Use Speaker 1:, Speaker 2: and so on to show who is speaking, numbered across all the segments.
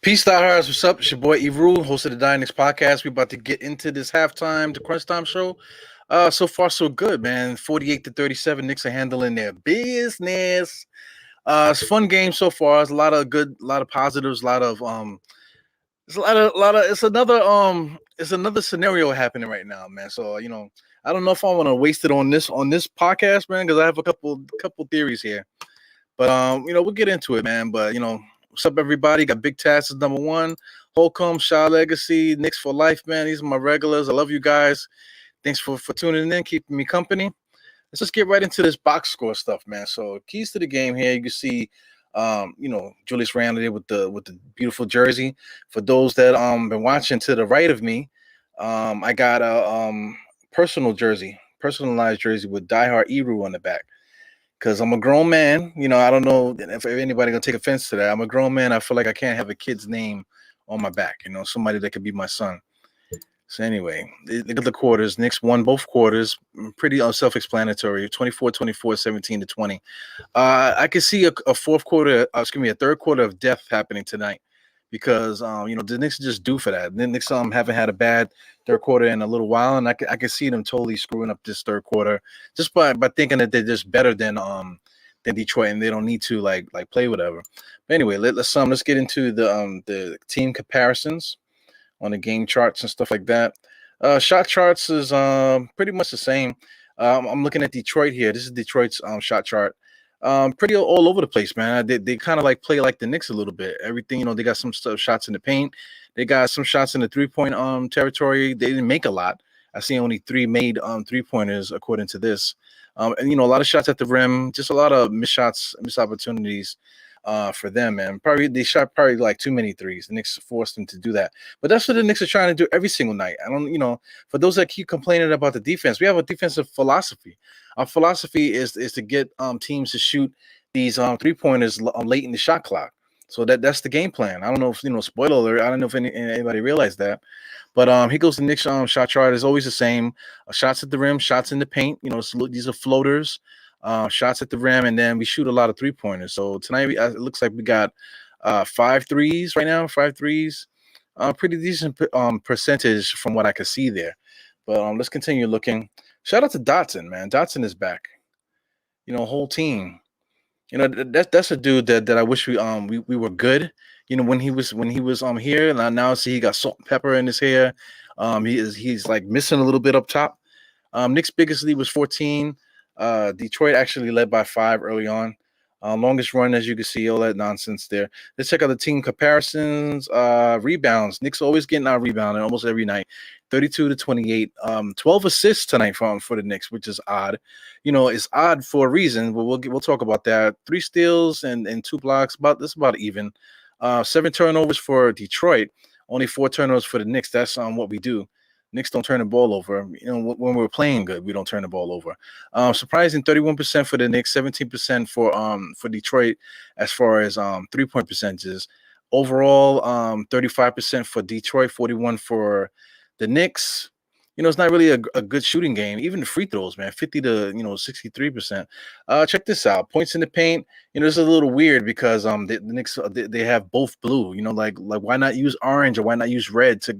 Speaker 1: Peace, diehards. What's up? It's your boy Evru, host of the Knicks podcast. We're about to get into this halftime, the Crunchtime show. So far, so good, man. 48-37. Knicks are handling their business. It's a fun game so far. It's a lot of positives, it's another scenario happening right now, man. So I don't know if I want to waste it on this podcast, man, because I have a couple theories here. But we'll get into it, man. But what's up, everybody? Got Big Tass as number one. Holcomb, Shaw Legacy, Knicks for life, man. These are my regulars. I love you guys. Thanks for tuning in, keeping me company. Let's just get right into this box score stuff, man. So keys to the game here. You can see, Julius Randle there with the beautiful jersey. For those that been watching to the right of me, I got a personalized jersey with Die Hard Eru on the back. Because I'm a grown man, I don't know if anybody gonna take offense to that. I'm a grown man. I feel like I can't have a kid's name on my back. Somebody that could be my son. So anyway, look at the quarters. Knicks won both quarters. Pretty self-explanatory. 24-24, 17-20. I can see a third quarter of death happening tonight. Because the Knicks are just due for that. The Knicks haven't had a bad third quarter in a little while, and I can see them totally screwing up this third quarter just by thinking that they're just better than Detroit, and they don't need to like play whatever. But anyway, let's get into the team comparisons on the game charts and stuff like that. Shot charts is pretty much the same. I'm looking at Detroit here. This is Detroit's shot chart. Pretty all over the place, man. They kind of like play like the Knicks a little bit. Everything, they got some shots in the paint. They got some shots in the 3-point territory. They didn't make a lot. I see only 3 made 3-pointers according to this. And a lot of shots at the rim, just a lot of missed opportunities for them, man. They shot like too many threes. The Knicks forced them to do that. But that's what the Knicks are trying to do every single night. I don't, for those that keep complaining about the defense, we have a defensive philosophy. Our philosophy is to get teams to shoot these 3-pointers late in the shot clock. So that's the game plan. I don't know if spoiler alert. I don't know if anybody realized that. But here goes the Knicks shot chart. Is always the same. Shots at the rim, shots in the paint. These are floaters. Shots at the rim, and then we shoot a lot of 3-pointers. So tonight it looks like we got 5 threes right now. 5 threes. Pretty decent percentage from what I can see there. But let's continue looking. Shout out to Dotson, man. Dotson is back. Whole team. That's a dude that I wish we were good. When he was here, and now I see he got salt and pepper in his hair. He's like missing a little bit up top. Knicks' biggest lead was 14. Detroit actually led by 5 early on. Longest run, as you can see, all that nonsense there. Let's check out the team comparisons. Rebounds. Knicks always getting out rebounded almost every night. 32-28. 12 assists tonight for the Knicks, which is odd. It's odd for a reason, but we'll talk about that. 3 steals and 2 blocks. That's about even. 7 turnovers for Detroit. Only 4 turnovers for the Knicks. That's what we do. Knicks don't turn the ball over. When we're playing good, we don't turn the ball over. Surprising 31% for the Knicks, 17% for Detroit as far as 3-point percentages. Overall, 35% for Detroit, 41% for the Knicks. It's not really a good shooting game. Even the free throws, man, 50 to 63%. Check this out. Points in the paint. This is a little weird because the Knicks they have both blue. Like why not use orange or why not use red to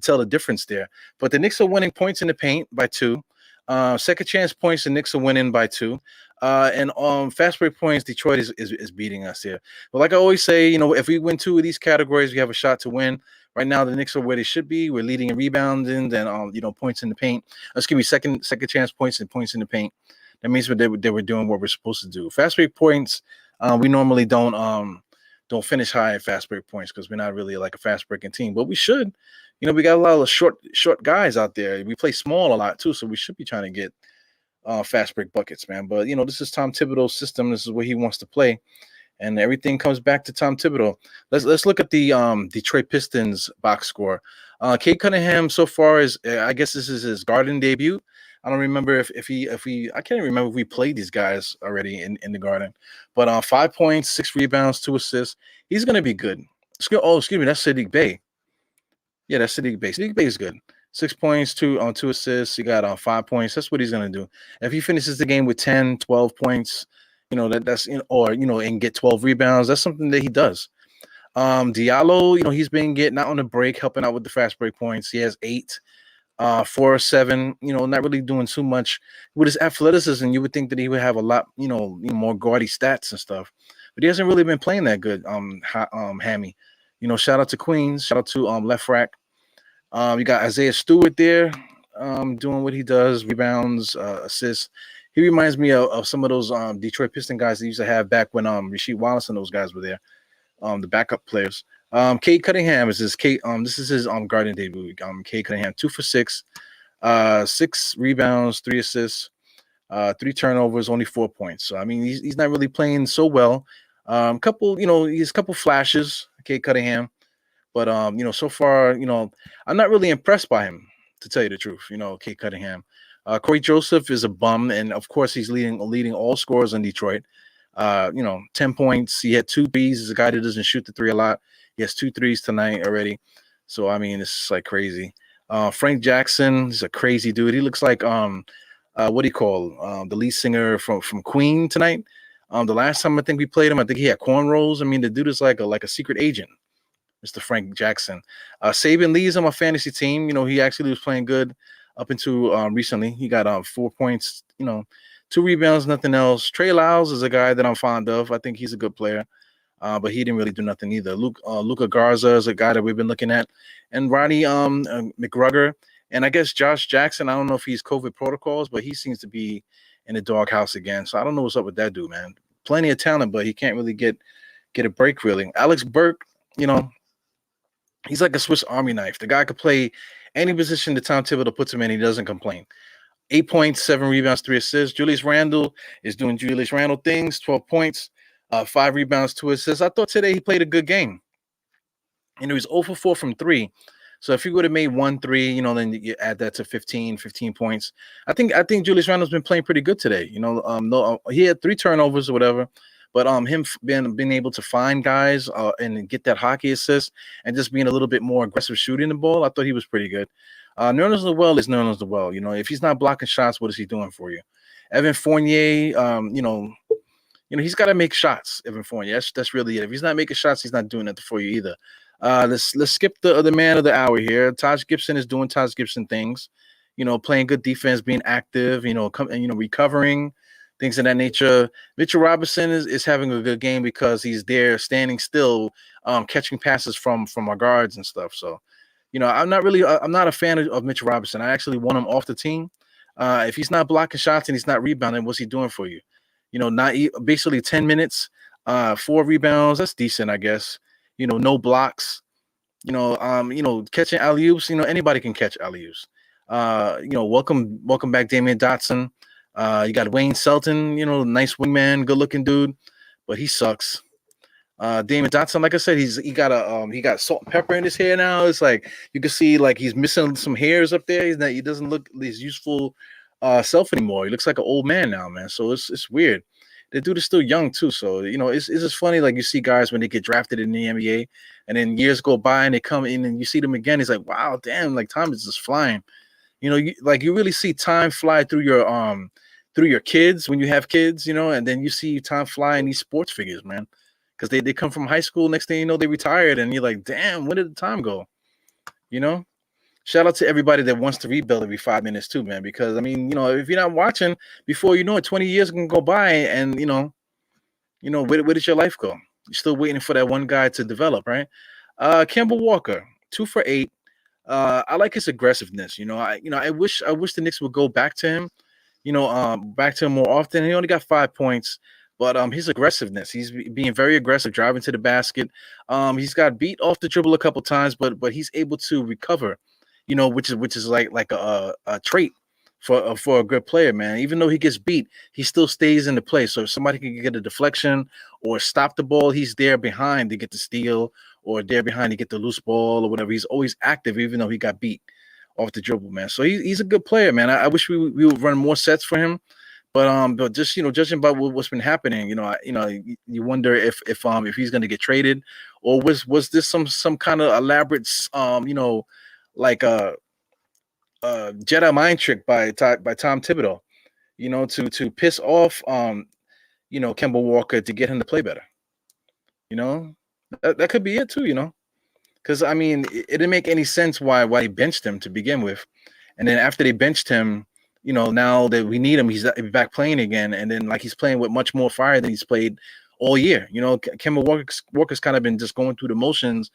Speaker 1: tell the difference there. But the Knicks are winning points in the paint by 2. Second chance points, the Knicks are winning by 2. And fast break points, Detroit is beating us here. But like I always say, if we win 2 of these categories, we have a shot to win. Right now, the Knicks are where they should be. We're leading in rebounding, then points in the paint. Excuse me, second chance points and points in the paint. That means they were doing what we're supposed to do. Fast break points, we normally don't finish high at fast break points because we're not really like a fast breaking team, but we should. We got a lot of short guys out there. We play small a lot too, so we should be trying to get fast break buckets, man. But this is Tom Thibodeau's system. This is where he wants to play, and everything comes back to Tom Thibodeau. Let's look at the Detroit Pistons box score. Cade Cunningham so far is I guess this is his Garden debut. I don't remember if I can't remember if we played these guys already in the Garden, but 5 points, 6 rebounds, 2 assists. He's gonna be good. Excuse me, that's Sadiq Bey. Yeah, that's League base. League base is good. 6 points, two assists. He got 5 points. That's what he's gonna do. If he finishes the game with 10, 12 points, that's or and get 12 rebounds. That's something that he does. Diallo, he's been getting out on the break, helping out with the fast break points. He has 8, 4 or 7. Not really doing too much with his athleticism. You would think that he would have a lot, more gaudy stats and stuff, but he hasn't really been playing that good. Hammy, shout out to Queens, shout out to Left Rack. You got Isaiah Stewart there, doing what he does, rebounds, assists. He reminds me of some of those Detroit Piston guys that used to have back when Rasheed Wallace and those guys were there, the backup players. Cade Cunningham is his this is his Garden debut. Cade Cunningham, 2 for 6, 6 rebounds, 3 assists, 3 turnovers, only 4 points. So I mean, he's not really playing so well. He's a couple flashes, Cade Cunningham. But so far, I'm not really impressed by him, to tell you the truth. Cade Cunningham. Corey Joseph is a bum, and of course he's leading all scorers in Detroit. 10 points. He had 2 threes. He's a guy that doesn't shoot the 3 a lot. He has 2 threes tonight already. So I mean, it's like crazy. Frank Jackson is a crazy dude. He looks like what do you call the lead singer from Queen tonight. The last time I think we played him, I think he had cornrows. I mean, the dude is like a secret agent. Mr. Frank Jackson. Saban Lee's on my fantasy team. He actually was playing good up until recently. He got 4 points, 2 rebounds, nothing else. Trey Lyles is a guy that I'm fond of. I think he's a good player, but he didn't really do nothing either. Luca Garza is a guy that we've been looking at, and Rodney McGruger, and I guess Josh Jackson. I don't know if he's COVID protocols, but he seems to be in the doghouse again. So I don't know what's up with that dude, man. Plenty of talent, but he can't really get a break, really. Alex Burke, he's like a Swiss Army knife. The guy could play any position that Tom Thibodeau puts him in. He doesn't complain. 8 points, 7 rebounds, 3 assists. Julius Randle is doing Julius Randle things. 12 points, 5 rebounds, 2 assists. I thought today he played a good game. He's 0 for 4 from 3. So if he would have made 1 3, then you add that to 15 points. I think Julius Randle's been playing pretty good today. He had 3 turnovers or whatever. But him being able to find guys and get that hockey assist and just being a little bit more aggressive shooting the ball, I thought he was pretty good. Nerlens Noel is Nerlens Noel. If he's not blocking shots, what is he doing for you? Evan Fournier, he's got to make shots. Evan Fournier, that's really it. If he's not making shots, he's not doing that for you either. Let's skip the man of the hour here. Taj Gibson is doing Taj Gibson things. Playing good defense, being active. Recovering. Things of that nature. Mitch Robinson is having a good game because he's there standing still, catching passes from our guards and stuff. So, I'm not a fan of Mitch Robinson. I actually want him off the team. If he's not blocking shots and he's not rebounding, what's he doing for you? Basically 10 minutes, 4 rebounds. That's decent, I guess. No blocks. Catching alley-oops. Anybody can catch alley-oops. Welcome back, Damian Dotson. You got Wayne Selton, nice wingman, good looking dude, but he sucks. Damon Dotson, like I said, he got salt and pepper in his hair now. It's like you can see like he's missing some hairs up there. He doesn't look his youthful self anymore. He looks like an old man now, man. So it's weird. The dude is still young too. So it's just funny. Like you see guys when they get drafted in the NBA, and then years go by and they come in and you see them again. It's like, wow, damn, like time is just flying. You really see time fly through your kids when you have kids, and then you see time fly in these sports figures, man, because they come from high school. Next thing you know, they retired, and you're like, damn, when did the time go? Shout out to everybody that wants to rebuild every 5 minutes too, man, because I mean, if you're not watching, before you know it, 20 years can go by, and where did your life go? You're still waiting for that one guy to develop, right? Kemba Walker, 2 for 8. I like his aggressiveness. I wish the Knicks would go back to him. Back to him more often. He only got 5 points, but his aggressiveness, he's being very aggressive, driving to the basket. He's got beat off the dribble a couple times, but he's able to recover, which is like a trait for a good player, man. Even though he gets beat, he still stays in the play. So if somebody can get a deflection or stop the ball, he's there behind to get the steal, or there behind to get the loose ball or whatever. He's always active, even though he got beat off the dribble, man. So he's a good player, man. I wish we would run more sets for him, but just judging by what's been happening, you wonder if he's going to get traded or was this some kind of elaborate, like a Jedi mind trick by Tom Thibodeau, to piss off Kemba Walker to get him to play better. That could be it too. Because I mean, it didn't make any sense why they benched him to begin with, and then after they benched him, now that we need him, he's back playing again, and then like he's playing with much more fire than he's played all year. Kemba Walker's kind of been just going through the motions,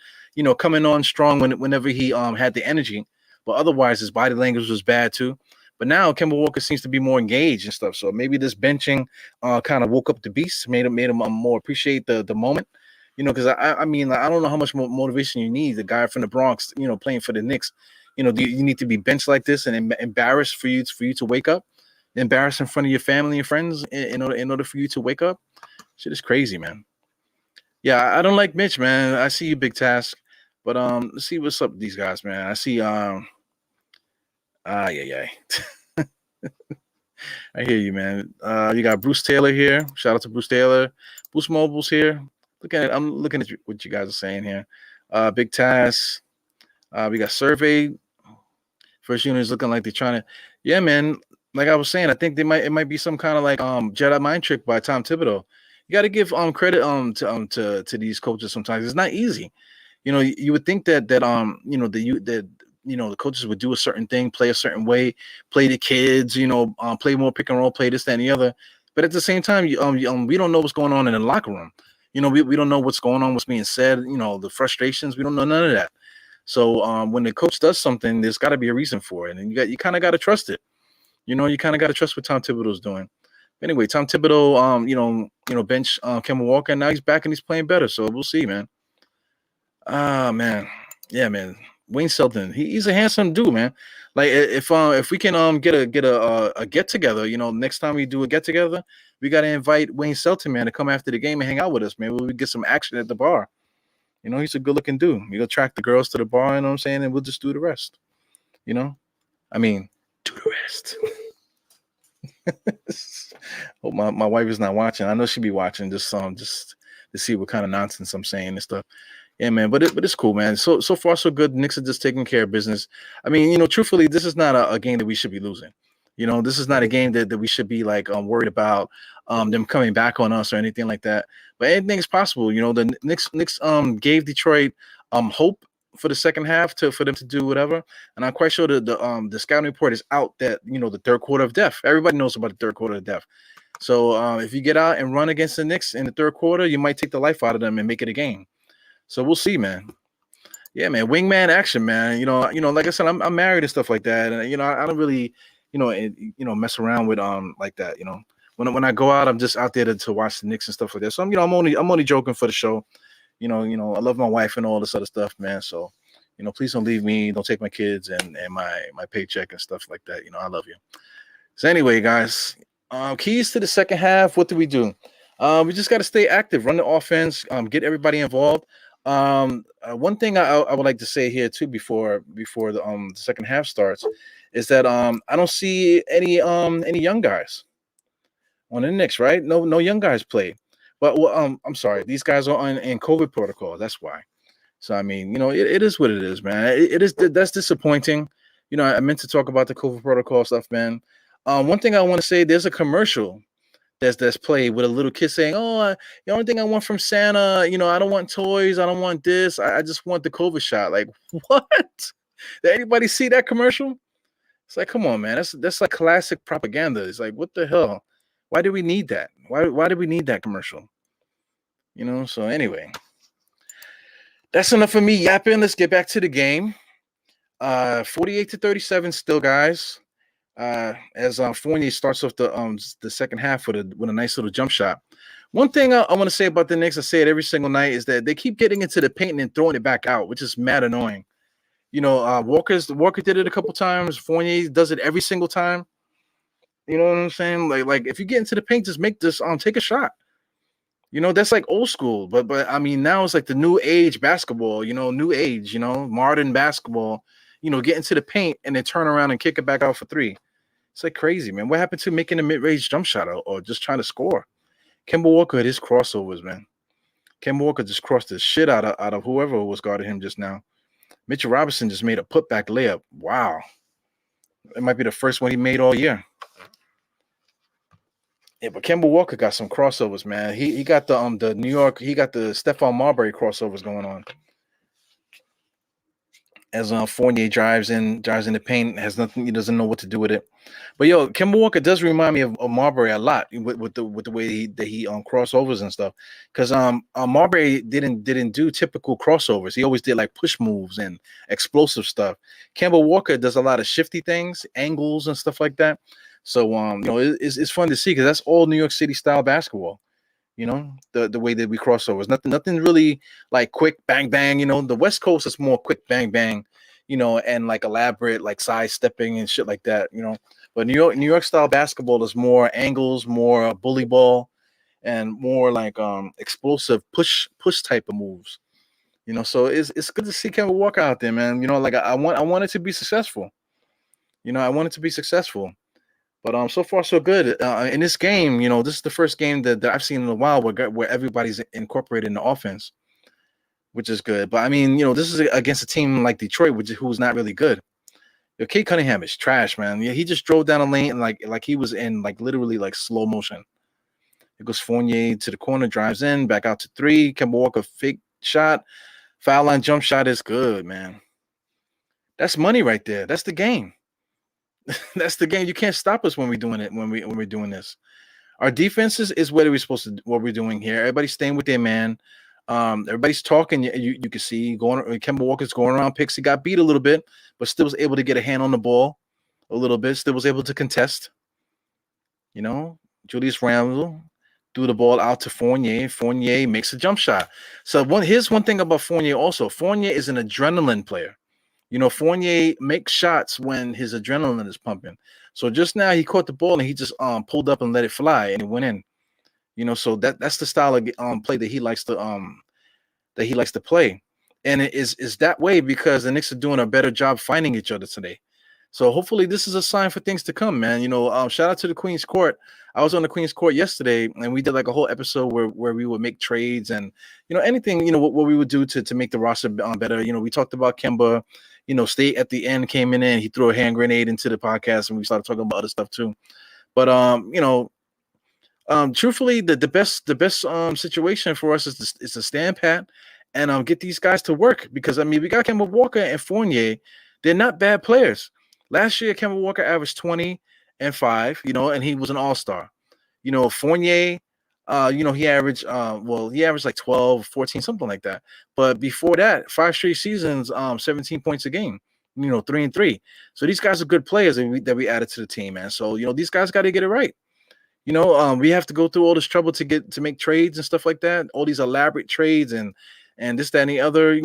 Speaker 1: coming on strong whenever he had the energy, but otherwise his body language was bad too. But now Kemba Walker seems to be more engaged and stuff. So maybe this benching kind of woke up the beast, made him more appreciate the moment. Because I mean, like, I don't know how much more motivation you need. The guy from the Bronx, playing for the Knicks, do you need to be benched like this and embarrassed for you to wake up, embarrassed in front of your family and friends in order for you to wake up? Shit is crazy, man. Yeah, I don't like Mitch, man. I see you, Big Task, but let's see what's up with these guys, man. I see yeah. I hear you, man. You got Bruce Taylor here. Shout out to Bruce Taylor. Boost Mobile's here. I'm looking at what you guys are saying here. Big Task. We got Survey. First unit is looking like they're trying to. Yeah, man. Like I was saying, I think it might be some kind of like Jedi mind trick by Tom Thibodeau. You got to give credit to these coaches sometimes. It's not easy. You would think that the coaches would do a certain thing, play a certain way, play the kids, play more pick and roll, play this, that, and the other. But at the same time, we don't know what's going on in the locker room. We don't know what's going on, what's being said, the frustrations. We don't know none of that. So when the coach does something, there's got to be a reason for it, and you kind of got to trust it. You kind of got to trust what Tom Thibodeau's doing. Anyway, Tom Thibodeau, bench Kemba Walker, and now he's back and he's playing better. So we'll see, man. Man, yeah, man. Wayne Selton, he's a handsome dude, man. Like if we can get a get together, next time we do a get together, we got to invite Wayne Selton, man, to come after the game and hang out with us, man. We get some action at the bar. He's a good looking dude. We attract the girls to the bar, you know what I'm saying, and we'll just do the rest. I mean, do the rest. Hope my wife is not watching. I know she'd be watching just to see what kind of nonsense I'm saying and stuff. Yeah, man, but it's cool, man. So far so good. Knicks are just taking care of business. I mean, truthfully, this is not a game that we should be losing. This is not a game that we should be like worried about them coming back on us or anything like that. But anything is possible. The Knicks gave Detroit hope for the second half for them to do whatever. And I'm quite sure the scouting report is out that the third quarter of death. Everybody knows about the third quarter of death. So if you get out and run against the Knicks in the third quarter, you might take the life out of them and make it a game. So we'll see, man. Yeah, man. Wingman action, man. Like I said, I'm married and stuff like that, and I don't really, mess around with like that. When I go out, I'm just out there to watch the Knicks and stuff like that. So I'm only joking for the show. I love my wife and all this other stuff, man. So please don't leave me. Don't take my kids and my paycheck and stuff like that. I love you. So anyway, guys, keys to the second half. What do? We just got to stay active, run the offense, get everybody involved. One thing I would like to say here too before the second half starts is that I don't see any young guys on the Knicks, right? No young guys played. But I'm sorry, these guys are in COVID protocol. That's why. So I mean, it is what it is, man. That's disappointing. I meant to talk about the COVID protocol stuff, man. One thing I want to say, there's a commercial that's played with a little kid saying, "Oh, the only thing I want from Santa, I don't want toys, I don't want this, I just want the COVID shot." Like, what? Did anybody see that commercial? It's like, come on, man, that's like classic propaganda. It's like, what the hell? Why do we need that? Why do we need that commercial? So anyway, that's enough for me yapping. Let's get back to the game. 48-37 still, guys. As Fournier starts off the second half with a nice little jump shot. One thing I want to say about the Knicks, I say it every single night, is that they keep getting into the paint and throwing it back out, which is mad annoying. Walker did it a couple times. Fournier does it every single time. You know what I'm saying? Like if you get into the paint, just make this take a shot. That's like old school, but I mean now it's like the new age basketball. New age. Modern basketball. Get into the paint and then turn around and kick it back out for three. It's like crazy, man. What happened to making a mid-range jump shot or just trying to score? Kemba Walker had his crossovers, man. Kemba Walker just crossed the shit out of whoever was guarding him just now. Mitch Robinson just made a putback layup. Wow. It might be the first one he made all year. Yeah, but Kemba Walker got some crossovers, man. He got the New York, he got the Stephon Marbury crossovers going on. As Fournier drives in the paint, has nothing, he doesn't know what to do with it. But yo, Kemba Walker does remind me of Marbury a lot with the way he crossovers and stuff. Because Marbury didn't do typical crossovers. He always did like push moves and explosive stuff. Kemba Walker does a lot of shifty things, angles and stuff like that. So it's fun to see because that's all New York City style basketball. The way that we crossovers. Nothing really like quick bang bang. The West Coast is more quick bang bang, and like elaborate like side stepping and shit like that. But New York style basketball is more angles, more bully ball, and more like explosive push type of moves. So it's good to see Kemba Walker out there, man. Like I want it to be successful. I want it to be successful. But so far so good. In this game, this is the first game that I've seen in a while where everybody's incorporated in the offense, which is good. But I mean, this is against a team like Detroit, who's not really good. Kate Cunningham is trash, man. Yeah, he just drove down a lane and like he was in like literally like slow motion. It goes Fournier to the corner, drives in, back out to three. Kemba Walker fake shot, foul line jump shot is good, man. That's money right there. That's the game. That's the game. You can't stop us when we're doing it. When we're doing this, our defense is what we're doing here. Everybody's staying with their man. Everybody's talking. You can see Kemba Walker's going around picks. He got beat a little bit, but still was able to get a hand on the ball a little bit. Still was able to contest. Julius Randle threw the ball out to Fournier. Fournier makes a jump shot. So here's one thing about Fournier also. Fournier is an adrenaline player. Fournier makes shots when his adrenaline is pumping. So just now he caught the ball and he just pulled up and let it fly and it went in. So that's the style of play that he likes to play. And it is that way because the Knicks are doing a better job finding each other today. So hopefully this is a sign for things to come, man. Shout out to the Queen's Court. I was on the Queen's Court yesterday and we did like a whole episode where we would make trades and anything, what we would do to make the roster better. We talked about Kemba. State at the end came in, he threw a hand grenade into the podcast and we started talking about other stuff too. But truthfully, the best situation for us is to stand pat and get these guys to work because I mean we got Kemba Walker and Fournier. They're not bad players. Last year, Kemba Walker averaged 20 and 5, and he was an all-star. Fournier, he averaged like 12, 14, something like that. But before that, 5 straight seasons, 17 points a game, 3-3. So these guys are good players that we added to the team, man. So, these guys got to get it right. We have to go through all this trouble to make trades and stuff like that, all these elaborate trades and this, that, and the other.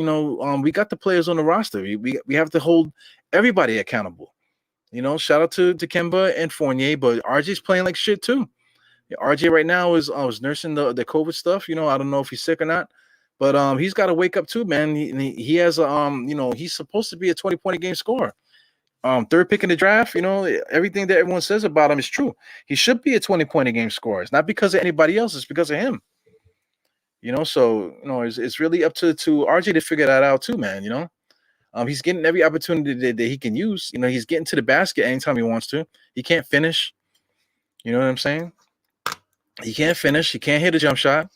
Speaker 1: We got the players on the roster. We have to hold everybody accountable. Shout out to Kemba and Fournier, but RJ's playing like shit too. RJ right now is nursing the COVID stuff. I don't know if he's sick or not, but he's got to wake up too, man. He has he's supposed to be a 20-point a game scorer. Third pick in the draft. Everything that everyone says about him is true. He should be a 20-point a game scorer. It's not because of anybody else. It's because of him. So it's really up to RJ to figure that out too, man. He's getting every opportunity that he can use. He's getting to the basket anytime he wants to. He can't finish. You know what I'm saying? He can't finish. He can't hit a jump shot.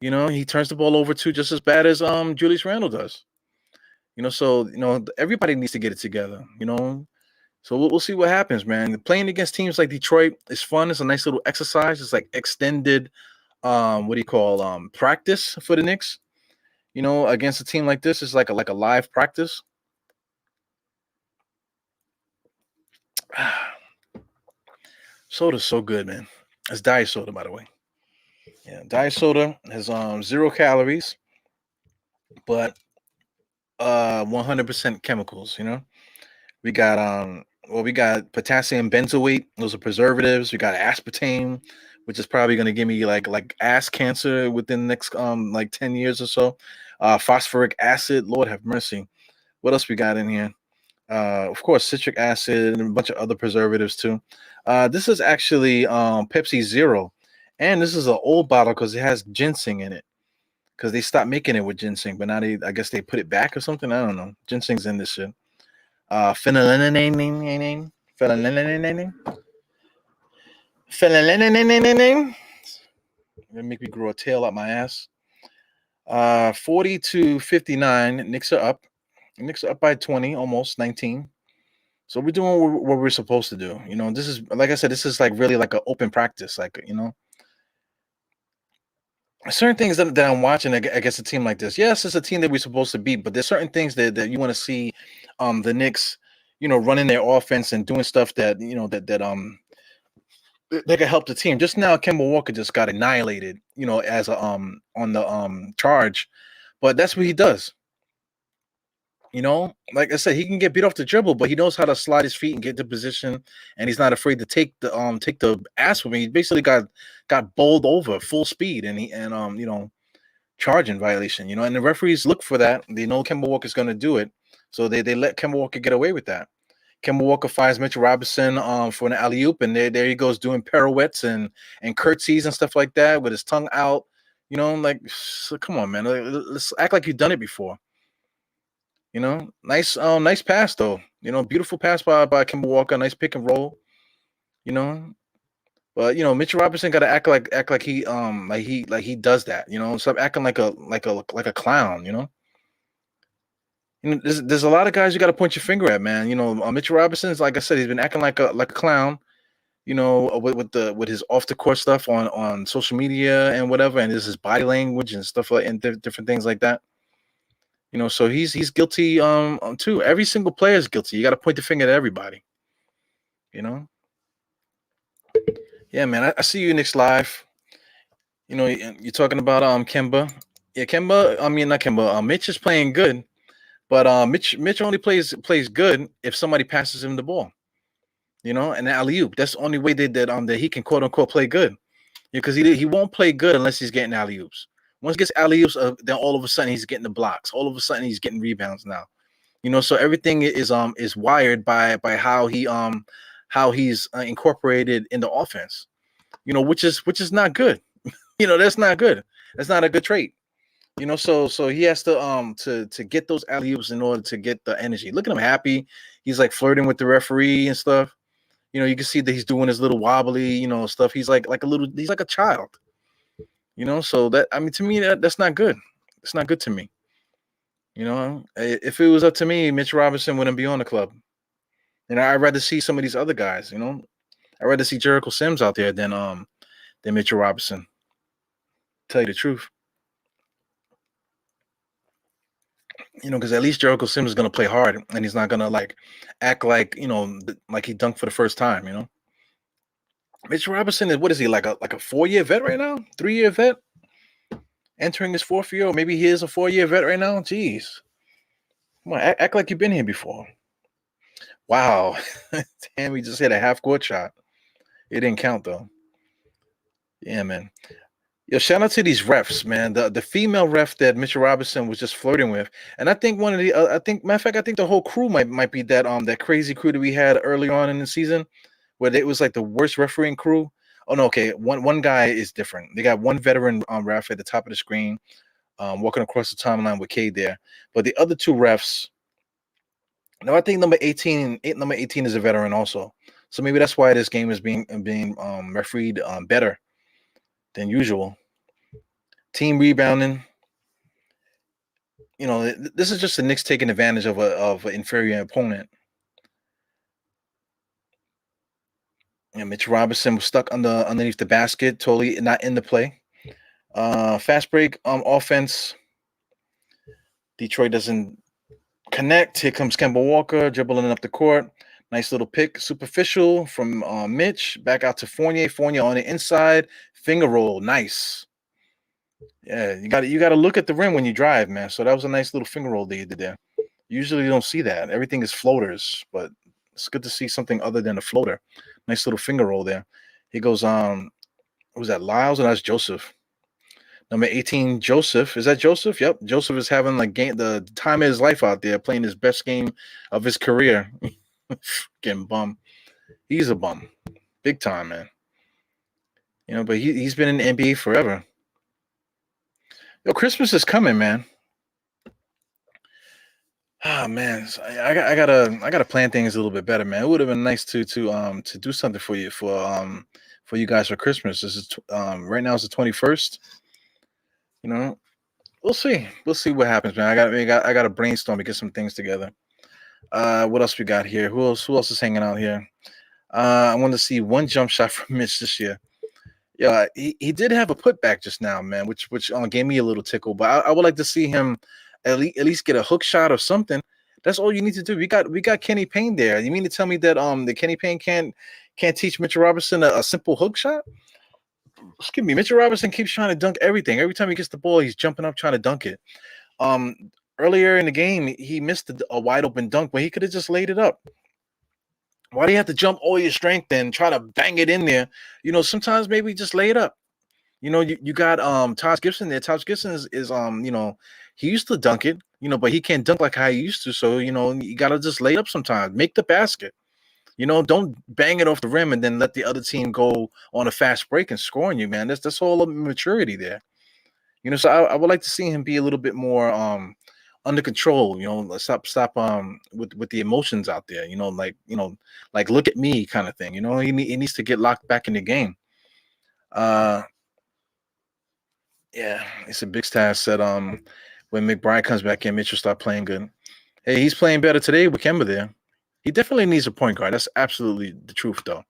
Speaker 1: He turns the ball over too, just as bad as Julius Randle does. So everybody needs to get it together. So we'll see what happens, man. Playing against teams like Detroit is fun. It's a nice little exercise. It's like extended, practice for the Knicks. Against a team like this, it's like a live practice. Soda's so good, man. It's diet soda, by the way. Yeah, diet soda has 0 calories, but 100% chemicals. We got potassium benzoate. Those are preservatives. We got aspartame, which is probably going to give me like ass cancer within the next 10 years or so. Phosphoric acid. Lord have mercy. What else we got in here? Of course, citric acid and a bunch of other preservatives too. This is actually Pepsi Zero, and this is an old bottle because it has ginseng in it. because they stopped making it with ginseng, but now I guess they put it back or something. I don't know. Ginseng's in this shit. Phenylalanine. Phenylalanine. Phenylalanine. Gonna make me grow a tail out my ass. 40-59. Knicks are up. Knicks are up by 20, almost 19. So we're doing what we're supposed to do. This is, like I said, this is like really like an open practice. Like, certain things that I'm watching against a team like this. Yes, it's a team that we're supposed to beat, but there's certain things that you want to see the Knicks, running their offense and doing stuff that, that can help the team. Just now, Kemba Walker just got annihilated, as a on the charge, but that's what he does. Like I said, he can get beat off the dribble, but he knows how to slide his feet and get to position, and he's not afraid to take the ass with me. He basically got bowled over full speed, and charging violation. And the referees look for that. They know Kemba Walker's going to do it, so they let Kemba Walker get away with that. Kemba Walker finds Mitch Robinson for an alley-oop, and there he goes doing pirouettes and curtsies and stuff like that with his tongue out. So come on, man. Let's act like you've done it before. Nice pass though. Beautiful pass by Kemba Walker. Nice pick and roll. But Mitch Robinson got to act like he does that. Stop acting like a clown. There's a lot of guys you got to point your finger at, man. Mitch Robinson's, like I said, he's been acting like a clown. With his off the court stuff on social media and whatever, and this is his body language and stuff like and different things like that. So he's guilty too. Every single player is guilty. You got to point the finger at everybody. Yeah, man. I see you Knicks live. You're talking about Kemba. Yeah, Kemba. I mean, not Kemba. Mitch is playing good, but Mitch only plays good if somebody passes him the ball. And the alley-oop. That's the only way that he can quote unquote play good. Because he won't play good unless he's getting alley-oops. Once he gets alley-oops, then all of a sudden he's getting the blocks. All of a sudden he's getting rebounds now. So everything is wired by how he's incorporated in the offense. Which is not good. That's not good. That's not a good trait. So he has to get those alley-oops in order to get the energy. Look at him happy. He's like flirting with the referee and stuff. You can see that he's doing his little wobbly, stuff. He's like he's like a child. So that, I mean, to me, that's not good. It's not good to me. If it was up to me, Mitch Robinson wouldn't be on the club. I'd rather see some of these other guys. I'd rather see Jericho Sims out there than Mitchell Robinson. Tell you the truth. Because at least Jericho Sims is gonna play hard, and he's not gonna act like like he dunked for the first time. Mitch Robinson is, what is he, like a 4-year vet right now? 3-year vet? Entering his 4th year, or maybe he is a 4-year vet right now. Jeez. Come on, act like you've been here before. Wow. Damn, we just hit a half-court shot. It didn't count though. Yeah, man. Yo, shout out to these refs, man. The female ref that Mitchell Robinson was just flirting with, and I think one of the, I think, matter of fact, I think the whole crew might be that crazy crew that we had early on in the season, where it was like the worst refereeing crew. Oh no, okay, one guy is different. They got one veteran ref at the top of the screen, walking across the timeline with Cade there, but the other two refs. No, I think number 18 is a veteran also, so maybe that's why this game is being refereed better than usual. Team rebounding. This is just the Knicks taking advantage of an inferior opponent. Mitch Robinson was stuck underneath the basket, totally not in the play. Fast break offense. Detroit doesn't connect. Here comes Kemba Walker dribbling up the court. Nice little pick, superficial from Mitch. Back out to Fournier. Fournier on the inside. Finger roll, nice. Yeah, you got to look at the rim when you drive, man. So that was a nice little finger roll that you did there. Usually you don't see that. Everything is floaters, but it's good to see something other than a floater. Nice little finger roll there. He goes was that Lyles? And that's Joseph. Number 18, Joseph. Is that Joseph? Yep. Joseph is having the time of his life out there, playing his best game of his career. Getting bum. He's a bum. Big time, man. But he's been in the NBA forever. Yo, Christmas is coming, man. Ah, man, I gotta plan things a little bit better, man. It would have been nice to do something for you guys for Christmas. This is right now it's the 21st. You know, we'll see. We'll see what happens, man. I got to brainstorm to get some things together. What else we got here? Who else is hanging out here? I want to see one jump shot from Mitch this year. Yeah, he did have a putback just now, man, which gave me a little tickle. But I would like to see him at least get a hook shot or something. That's all you need to do. We got Kenny Payne there. You mean to tell me that the Kenny Payne can't teach Mitchell Robinson a simple hook shot? Excuse me, Mitchell Robinson keeps trying to dunk everything. Every time he gets the ball, he's jumping up trying to dunk it. Um, Earlier in the game, he missed a wide open dunk, but he could have just laid it up. Why do you have to jump all your strength and try to bang it in there? Sometimes maybe just lay it up. You got Taj Gibson there. Taj Gibson is he used to dunk it, but he can't dunk like how he used to. So, you gotta just lay it up sometimes. Make the basket. Don't bang it off the rim and then let the other team go on a fast break and score on you, man. That's all maturity there. So I would like to see him be a little bit more under control. Stop with the emotions out there. Like look at me kind of thing. He needs to get locked back in the game. Uh, yeah, it's a big task that when McBride comes back in, Mitchell start playing good. Hey, he's playing better today with Kemba there. He definitely needs a point guard. That's absolutely the truth, though.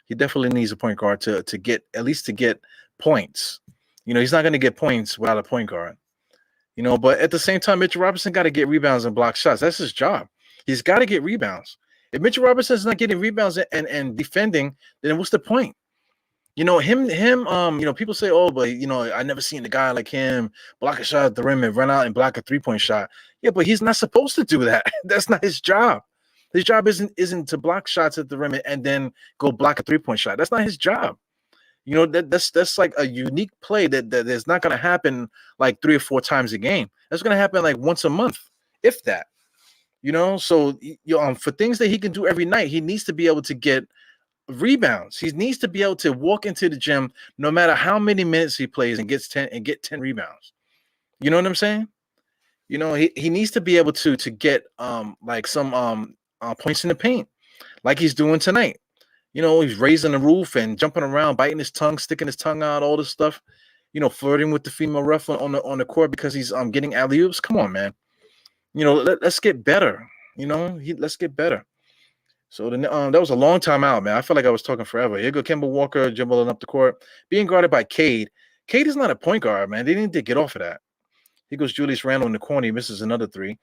Speaker 1: He definitely needs a point guard to get at least to get points. He's not going to get points without a point guard. But at the same time, Mitchell Robinson got to get rebounds and block shots. That's his job. He's got to get rebounds. If Mitchell Robinson is not getting rebounds and defending, then what's the point? People say, oh, but I never seen a guy like him block a shot at the rim and run out and block a 3-point shot. Yeah, but he's not supposed to do that. That's not his job. His job isn't to block shots at the rim and then go block a 3-point shot. That's not his job. That's like a unique play that is not gonna happen like 3 or 4 times a game. That's gonna happen like once a month, if that. So for things that he can do every night, he needs to be able to get rebounds. He needs to be able to walk into the gym no matter how many minutes he plays and get 10 rebounds. You know what I'm saying? He needs to be able to get like some points in the paint like he's doing tonight. He's raising the roof and jumping around, biting his tongue, sticking his tongue out, all this stuff. Flirting with the female ref on the court because he's getting alley-oops. Come on, man. Let's get better. Let's get better. So that was a long time out, man. I feel like I was talking forever. Here go Kemba Walker dribbling up the court, being guarded by Cade. Cade is not a point guard, man. They need to get off of that. He goes Julius Randle in the corner. He misses another 3.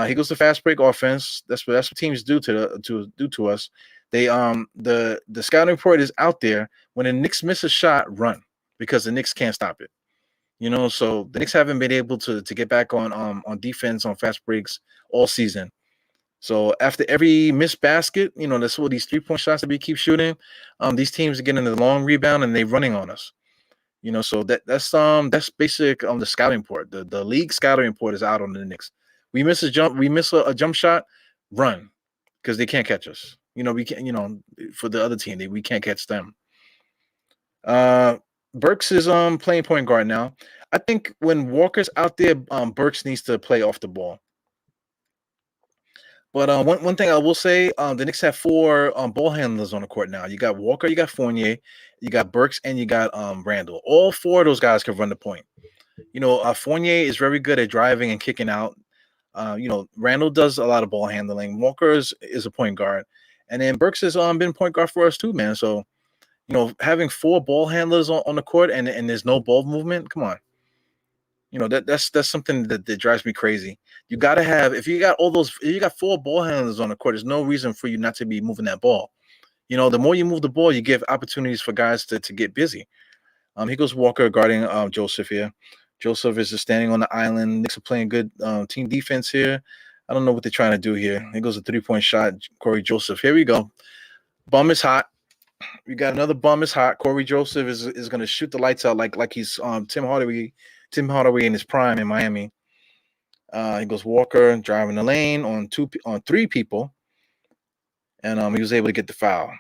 Speaker 1: He goes to fast break offense. That's what teams do to us. They the scouting report is out there. When the Knicks miss a shot, run because the Knicks can't stop it. So the Knicks haven't been able to get back on defense on fast breaks all season. So after every missed basket, that's what these 3-point shots that we keep shooting. These teams are getting the long rebound and they're running on us. So that's basic the scouting report. The league scouting report is out on the Knicks. We miss a jump shot, run because they can't catch us. We can't. For the other team, we can't catch them. Burks is playing point guard now. I think when Walker's out there, Burks needs to play off the ball. But one thing I will say, the Knicks have 4 ball handlers on the court now. You got Walker, you got Fournier, you got Burks, and you got Randall. All 4 of those guys can run the point. Fournier is very good at driving and kicking out. Randall does a lot of ball handling. Walker is a point guard, and then Burks has been point guard for us too, man. So having 4 ball handlers on the court and there's no ball movement. Come on. That's something that drives me crazy. You got to have, if you got 4 ball handlers on the court, there's no reason for you not to be moving that ball. The more you move the ball, you give opportunities for guys to get busy. He goes Walker guarding Joseph here. Joseph is just standing on the island. Knicks are playing good team defense here. I don't know what they're trying to do here. Here goes a 3-point shot. Corey Joseph. Here we go. Bum is hot. We got another bum is hot. Corey Joseph is going to shoot the lights out like he's Tim Hardaway in his prime in Miami. He goes Walker driving the lane on 3 people, and he was able to get the foul.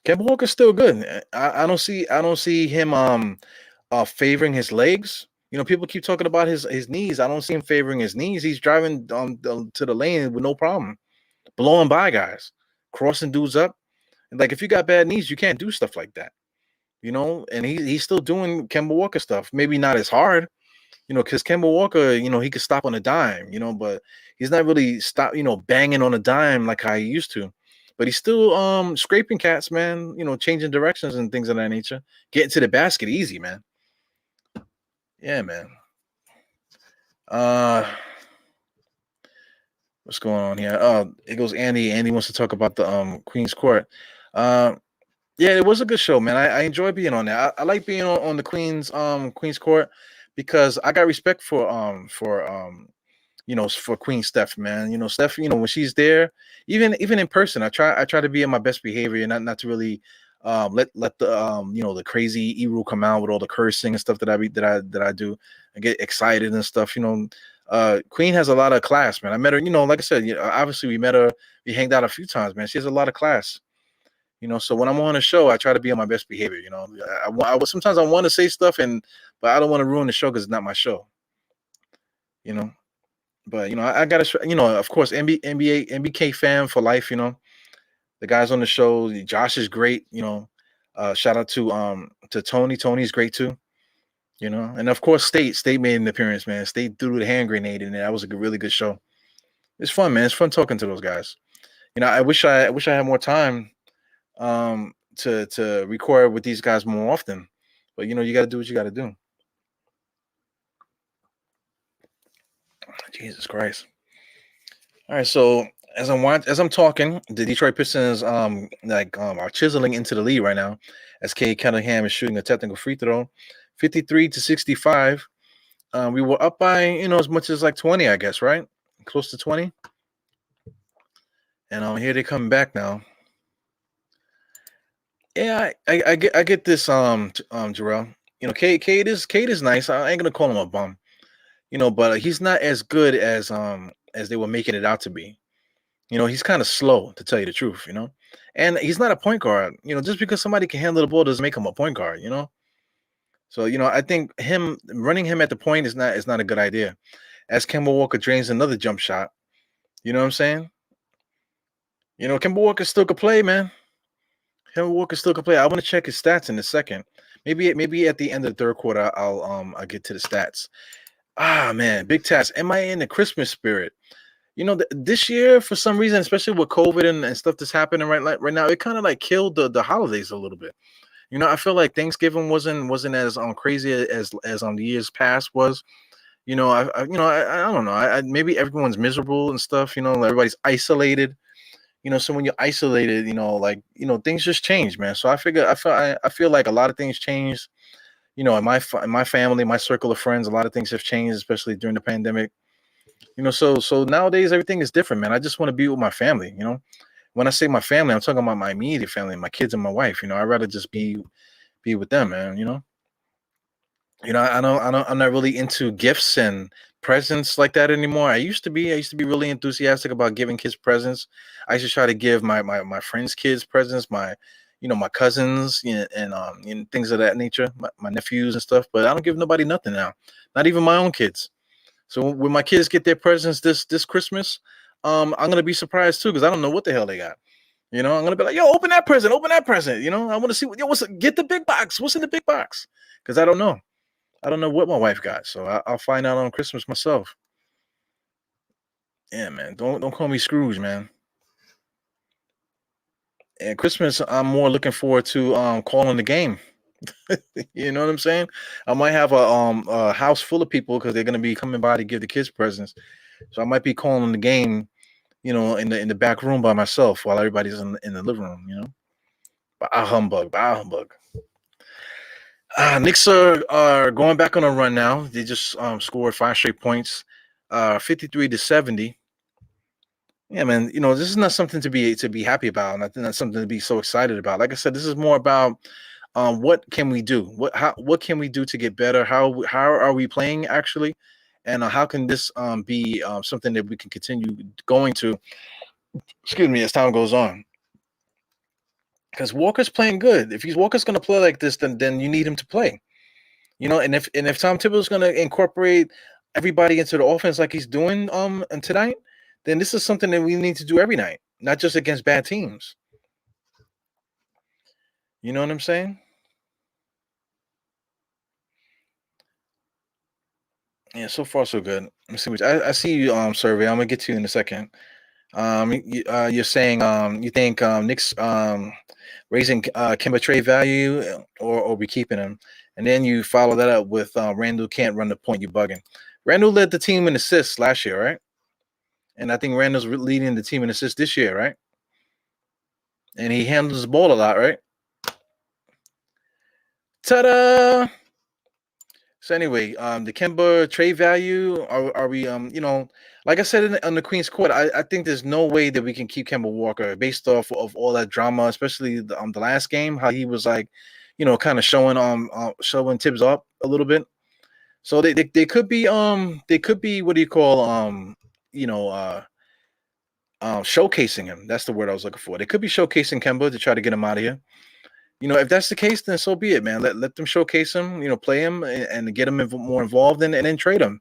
Speaker 1: Kemba Walker's still good. I don't see him favoring his legs. People keep talking about his knees. I don't see him favoring his knees. He's driving to the lane with no problem, blowing by guys, crossing dudes up. Like if you got bad knees, you can't do stuff like that. And he's still doing Kemba Walker stuff. Maybe not as hard, because Kemba Walker, he could stop on a dime, but he's not really banging on a dime like how he used to. But he's still scraping cats, man, changing directions and things of that nature. Getting to the basket easy, man. Yeah, man. What's going on here? It goes Andy. Andy wants to talk about the Queen's Court. Yeah, it was a good show, man. I enjoy being on there. I like being on the Queen's Court because I got respect for Queen Steph, man. Steph, when she's there, even in person, I try to be in my best behavior, not to really let the the crazy Eru come out with all the cursing and stuff that I do. I get excited and stuff. Queen has a lot of class, man. I met her, like I said, obviously we met her, we hanged out a few times, man. She has a lot of class. So when I'm on a show, I try to be on my best behavior. Sometimes I want to say stuff, but I don't want to ruin the show because it's not my show. But I gotta, of course, NBK fan for life. The guys on the show, Josh is great. Shout out to Tony. Tony's great too. And of course, State made an appearance, man. State threw the hand grenade in there. That was a really good show. It's fun, man. It's fun talking to those guys. I wish I had more time to record with these guys more often. But you got to do what you got to do. Jesus Christ. All right, so as I'm talking, the Detroit Pistons are chiseling into the lead right now as Cunningham is shooting a technical free throw, 53-65. We were up by as much as like 20, I guess, right? Close to 20. And here they come back now. Yeah, I get this Jarrell. Cade is nice. I ain't gonna call him a bum. But he's not as good as they were making it out to be. He's kind of slow, to tell you the truth, and he's not a point guard. Just because somebody can handle the ball doesn't make him a point guard, So, I think running him at the point is not a good idea. As Kemba Walker drains another jump shot, you know what I'm saying? Kemba Walker still could play, man. Kemba Walker still could play. I want to check his stats in a second. Maybe at the end of the third quarter, I'll get to the stats. Man, big task. Am I in the Christmas spirit? This year, for some reason, especially with COVID and stuff that's happening right now, it kind of like killed the holidays a little bit. I feel like Thanksgiving wasn't as crazy as on the years past was. I don't know. Maybe everyone's miserable and stuff. Everybody's isolated. So when you're isolated, things just change, man. So I feel like a lot of things changed. In my family, my circle of friends, a lot of things have changed, especially during the pandemic. So nowadays everything is different, man. I just want to be with my family. When I say my family, I'm talking about my immediate family, my kids and my wife. I'd rather just be with them, man. I'm not really into gifts and presents like that anymore. I used to be really enthusiastic about giving kids presents. I used to try to give my friends' kids presents, my cousins, and things of that nature, my nephews and stuff. But I don't give nobody nothing now, not even my own kids. So when my kids get their presents this Christmas, I'm gonna be surprised too because I don't know what the hell they got. I'm gonna be like, yo, open that present. I want to see get the big box. What's in the big box? Because I don't know. I don't know what my wife got, so I'll find out on Christmas myself. Yeah, man. Don't call me Scrooge, man. And Christmas, I'm more looking forward to calling the game. You know what I'm saying? I might have a house full of people because they're gonna be coming by to give the kids presents. So I might be calling the game, in the back room by myself while everybody's in the living room. Bah humbug. Knicks are going back on a run now. They just scored 5 straight points, 53-70. Yeah, man. This is not something to be happy about, and I think that's something to be so excited about. Like I said, this is more about what can we do? What can we do to get better? How are we playing actually? And how can this be something that we can continue going to? Excuse me, as time goes on. Because Walker's playing good. If Walker's going to play like this, then you need him to play. And if Tom Thibodeau's gonna incorporate everybody into the offense like he's doing and tonight, then this is something that we need to do every night, not just against bad teams. You know what I'm saying? Yeah, so far so good. Let's see what I see you survey. I'm gonna get to you in a second. You're saying you think Knicks raising Kemba trade value or we keeping him, and then you follow that up with Randall can't run the point. You bugging. Randall led the team in assists last year, right? And I think Randall's leading the team in assists this year, right? And he handles the ball a lot, right? Ta-da! So anyway, the Kemba trade value, are we like I said on the Queen's Court, I think there's no way that we can keep Kemba Walker based off of all that drama, especially the last game, how he was like, kind of showing Tibbs up a little bit. So they could be what do you call you know showcasing him. That's the word I was looking for. They could be showcasing Kemba to try to get him out of here. If that's the case, then so be it, man. Let them showcase him, play him and get him more involved and then trade him.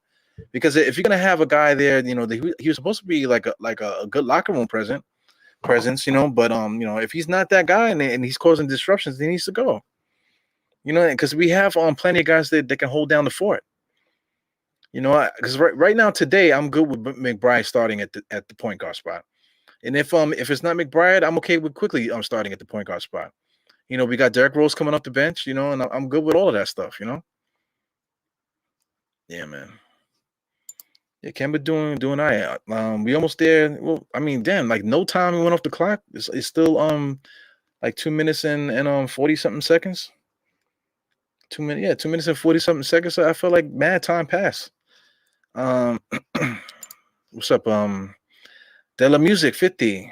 Speaker 1: Because if you're gonna have a guy there, he was supposed to be like a good locker room presence, but if he's not that guy and he's causing disruptions, he needs to go. Because we have plenty of guys that can hold down the fort. Because right now today I'm good with McBride starting at the point guard spot. And if it's not McBride, I'm okay with quickly starting at the point guard spot. We got Derrick Rose coming off the bench, and I'm good with all of that stuff, Yeah, man. Yeah, Kemba doing all right. We almost there. Well, I mean, damn, like no time we went off the clock. It's still like 2 minutes and 40 something seconds. 2 minutes, yeah, 2 minutes and 40 something seconds. So I feel like mad time passed. What's up? De La Music 50.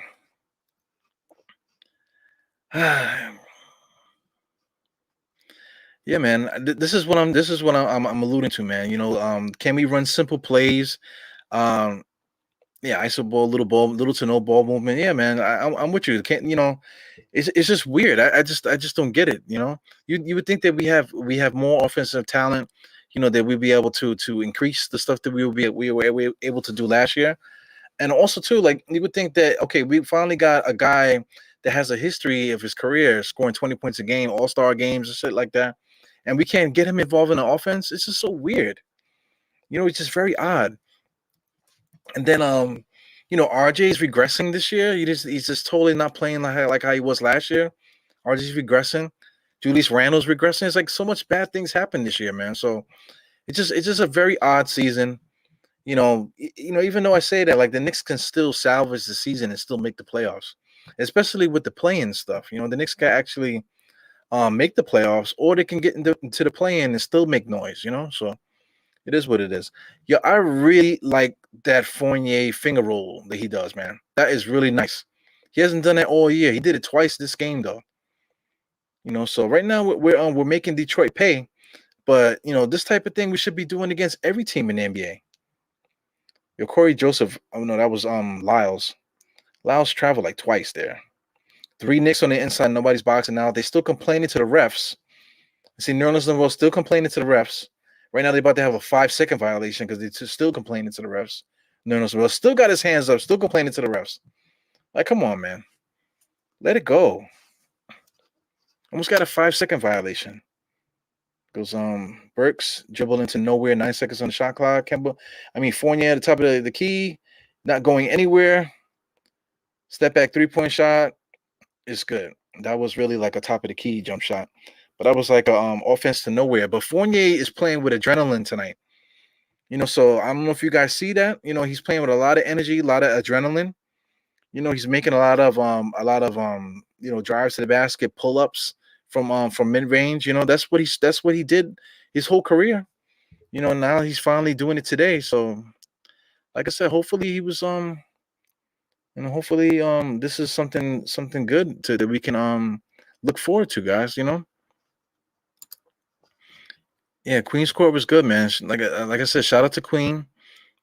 Speaker 1: Yeah, man. This is what I'm alluding to, man. Can we run simple plays? Yeah, iso ball, little to no ball movement. Yeah, man. I'm with you. It's just weird. I just don't get it. You would think that we have more offensive talent. That we'd be able to increase the stuff that we were able to do last year, and also too, like you would think that okay, we finally got a guy that has a history of his career scoring 20 points a game, all-star games and shit like that, and we can't get him involved in the offense. It's just so weird. It's just very odd. And then RJ is regressing this year. He's just totally not playing like how he was last year. RJ's regressing. Julius Randle's regressing. It's like so much bad things happened this year, man. So it's just a very odd season. Even though I say that, like the Knicks can still salvage the season and still make the playoffs, especially with the play-in stuff. The Knicks can actually make the playoffs, or they can get into the play-in and still make noise. So it is what it is. Yeah, I really like that Fournier finger roll that he does, man. That is really nice. He hasn't done that all year. He did it twice this game, though. So right now we're making Detroit pay, but this type of thing we should be doing against every team in the NBA. Yo, Corey Joseph. Oh no, that was Lyles. Lyles traveled like twice there. 3 Knicks on the inside. Nobody's boxing out. They still complaining to the refs. See, Nerlens Noel still complaining to the refs. Right now, they're about to have a 5-second violation because they're still complaining to the refs. Nerlens Noel still got his hands up, still complaining to the refs. Like, come on, man. Let it go. Almost got a 5-second violation. Goes Burks dribbled into nowhere, 9 seconds on the shot clock. Fournier at the top of the key, not going anywhere. Step back 3-point shot. It's good. That was really like a top of the key jump shot. But that was like a offense to nowhere. But Fournier is playing with adrenaline tonight. So I don't know if you guys see that. He's playing with a lot of energy, a lot of adrenaline. He's making a lot of drives to the basket, pull-ups from mid-range. That's what he did his whole career. Now he's finally doing it today. So like I said, hopefully he was hopefully this is something good that we can look forward to, guys. Yeah, Queen's Court was good, man. Like I said, shout out to Queen.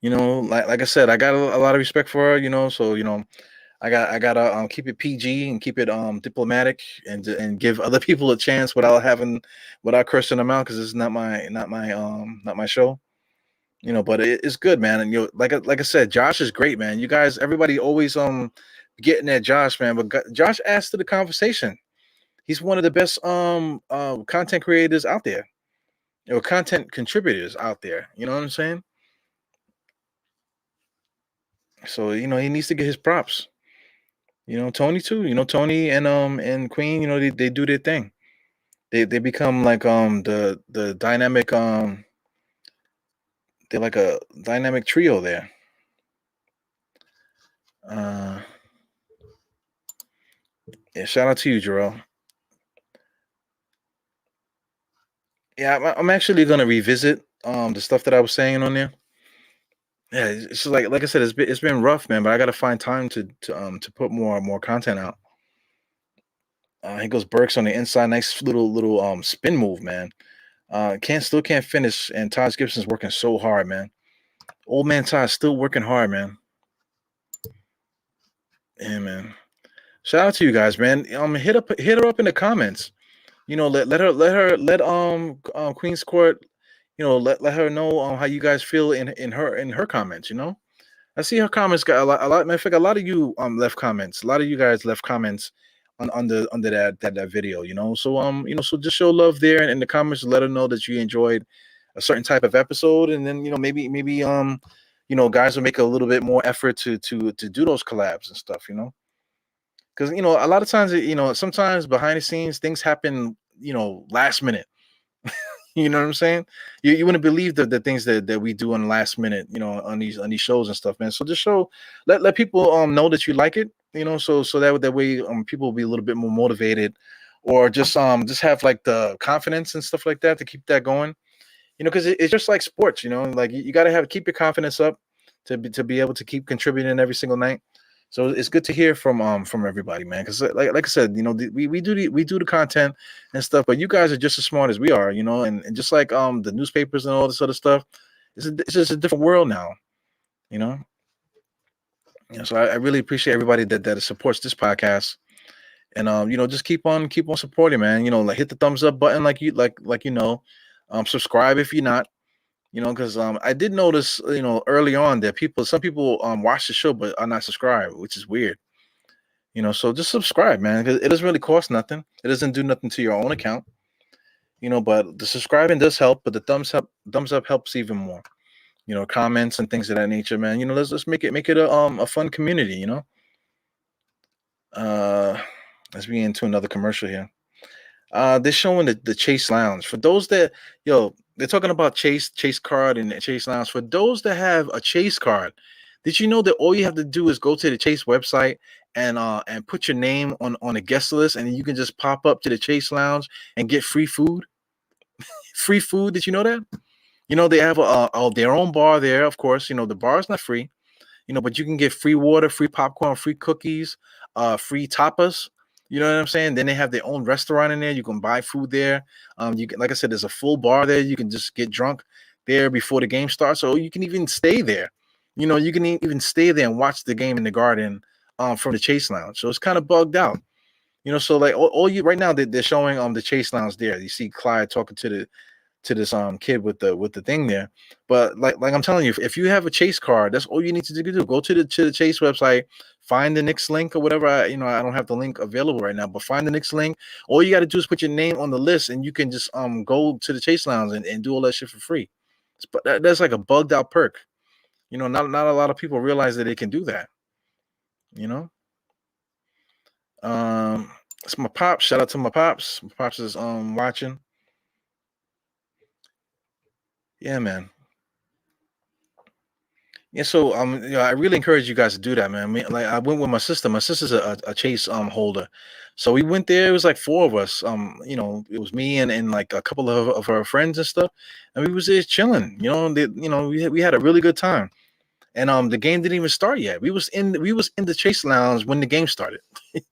Speaker 1: Like I said, I got a lot of respect for her. So I gotta keep it PG and keep it diplomatic and give other people a chance without cursing them out because it's not my show. But it's good, man. And like I said, Josh is great, man. You guys, everybody always getting at Josh, man. But Josh adds to the conversation. He's one of the best content creators out there, content contributors out there. You know what I'm saying? So he needs to get his props. Tony too. Tony and Queen. They do their thing. They become like the dynamic they're like a dynamic trio there. Uh, yeah, shout out to you, Jarrell. Yeah, I'm actually gonna revisit the stuff that I was saying on there. Yeah, it's just like I said, it's been rough, man. But I gotta find time to put more content out. Here goes Burks on the inside, nice little spin move, man. Can't finish, and Taj Gibson's working so hard, man. Old man Taj still working hard, man. Yeah, man. Shout out to you guys, man. Hit her up in the comments. Let Queen's Court, let her know how you guys feel in her comments. I see her comments got a lot. Matter of fact, a lot of you left comments. A lot of you guys left comments under that video. So just show love there in the comments. Let her know that you enjoyed a certain type of episode, and then maybe guys will make a little bit more effort to do those collabs and stuff. Because a lot of times sometimes behind the scenes things happen last minute. You know what I'm saying? You wouldn't believe the things that we do on the last minute, on these shows and stuff, man. So just let people know that you like it, so that way people will be a little bit more motivated, or just have like the confidence and stuff like that to keep that going. Because it's just like sports, like you got to keep your confidence up to be able to keep contributing every single night. So it's good to hear from everybody, man. Because like I said, we do the content and stuff, but you guys are just as smart as we are, and just like the newspapers and all this other stuff, it's just a different world now, you know. So I really appreciate everybody that supports this podcast, and just keep on supporting, man. Like hit the thumbs up button, subscribe if you're not. Because I did notice, early on that some people watch the show but are not subscribed, which is weird. So just subscribe, man, because it doesn't really cost nothing. It doesn't do nothing to your own account. But the subscribing does help, but the thumbs up helps even more. Comments and things of that nature, man. Let's make it a fun community. Uh, let's be into another commercial here. They're showing the Chase Lounge. For those that they're talking about Chase card and Chase Lounge. For those that have a Chase card, did you know that all you have to do is go to the Chase website and put your name on a guest list, and you can just pop up to the Chase Lounge and get free food? Free food. Did you know that? They have their own bar there. Of course, the bar is not free. But you can get free water, free popcorn, free cookies, free tapas. You know what I'm saying? Then they have their own restaurant in there. You can buy food there. You can, like I said, there's a full bar there. You can just get drunk there before the game starts, or you can even stay there. You can even stay there and watch the game in the garden from the Chase Lounge. So it's kind of bugged out. So like all you right now they're showing the Chase Lounge there. You see Clyde talking to this kid with the thing there. But like I'm telling you, if you have a Chase card, that's all you need to do. Go to the Chase website, find the Knicks link or whatever. I don't have the link available right now, but find the Knicks link. All you got to do is put your name on the list, and you can just go to the Chase Lounge and do all that shit for free. But that's like a bugged out perk. Not a lot of people realize that they can do that. You know. It's my pops. Shout out to my pops. My pops is watching. Yeah, man. Yeah, so I really encourage you guys to do that, man. Like I went with my sister. My sister's a Chase holder, so we went there. It was like four of us. It was me and like a couple of her friends and stuff, and we was just chilling. We had a really good time, and the game didn't even start yet. We was in the Chase Lounge when the game started.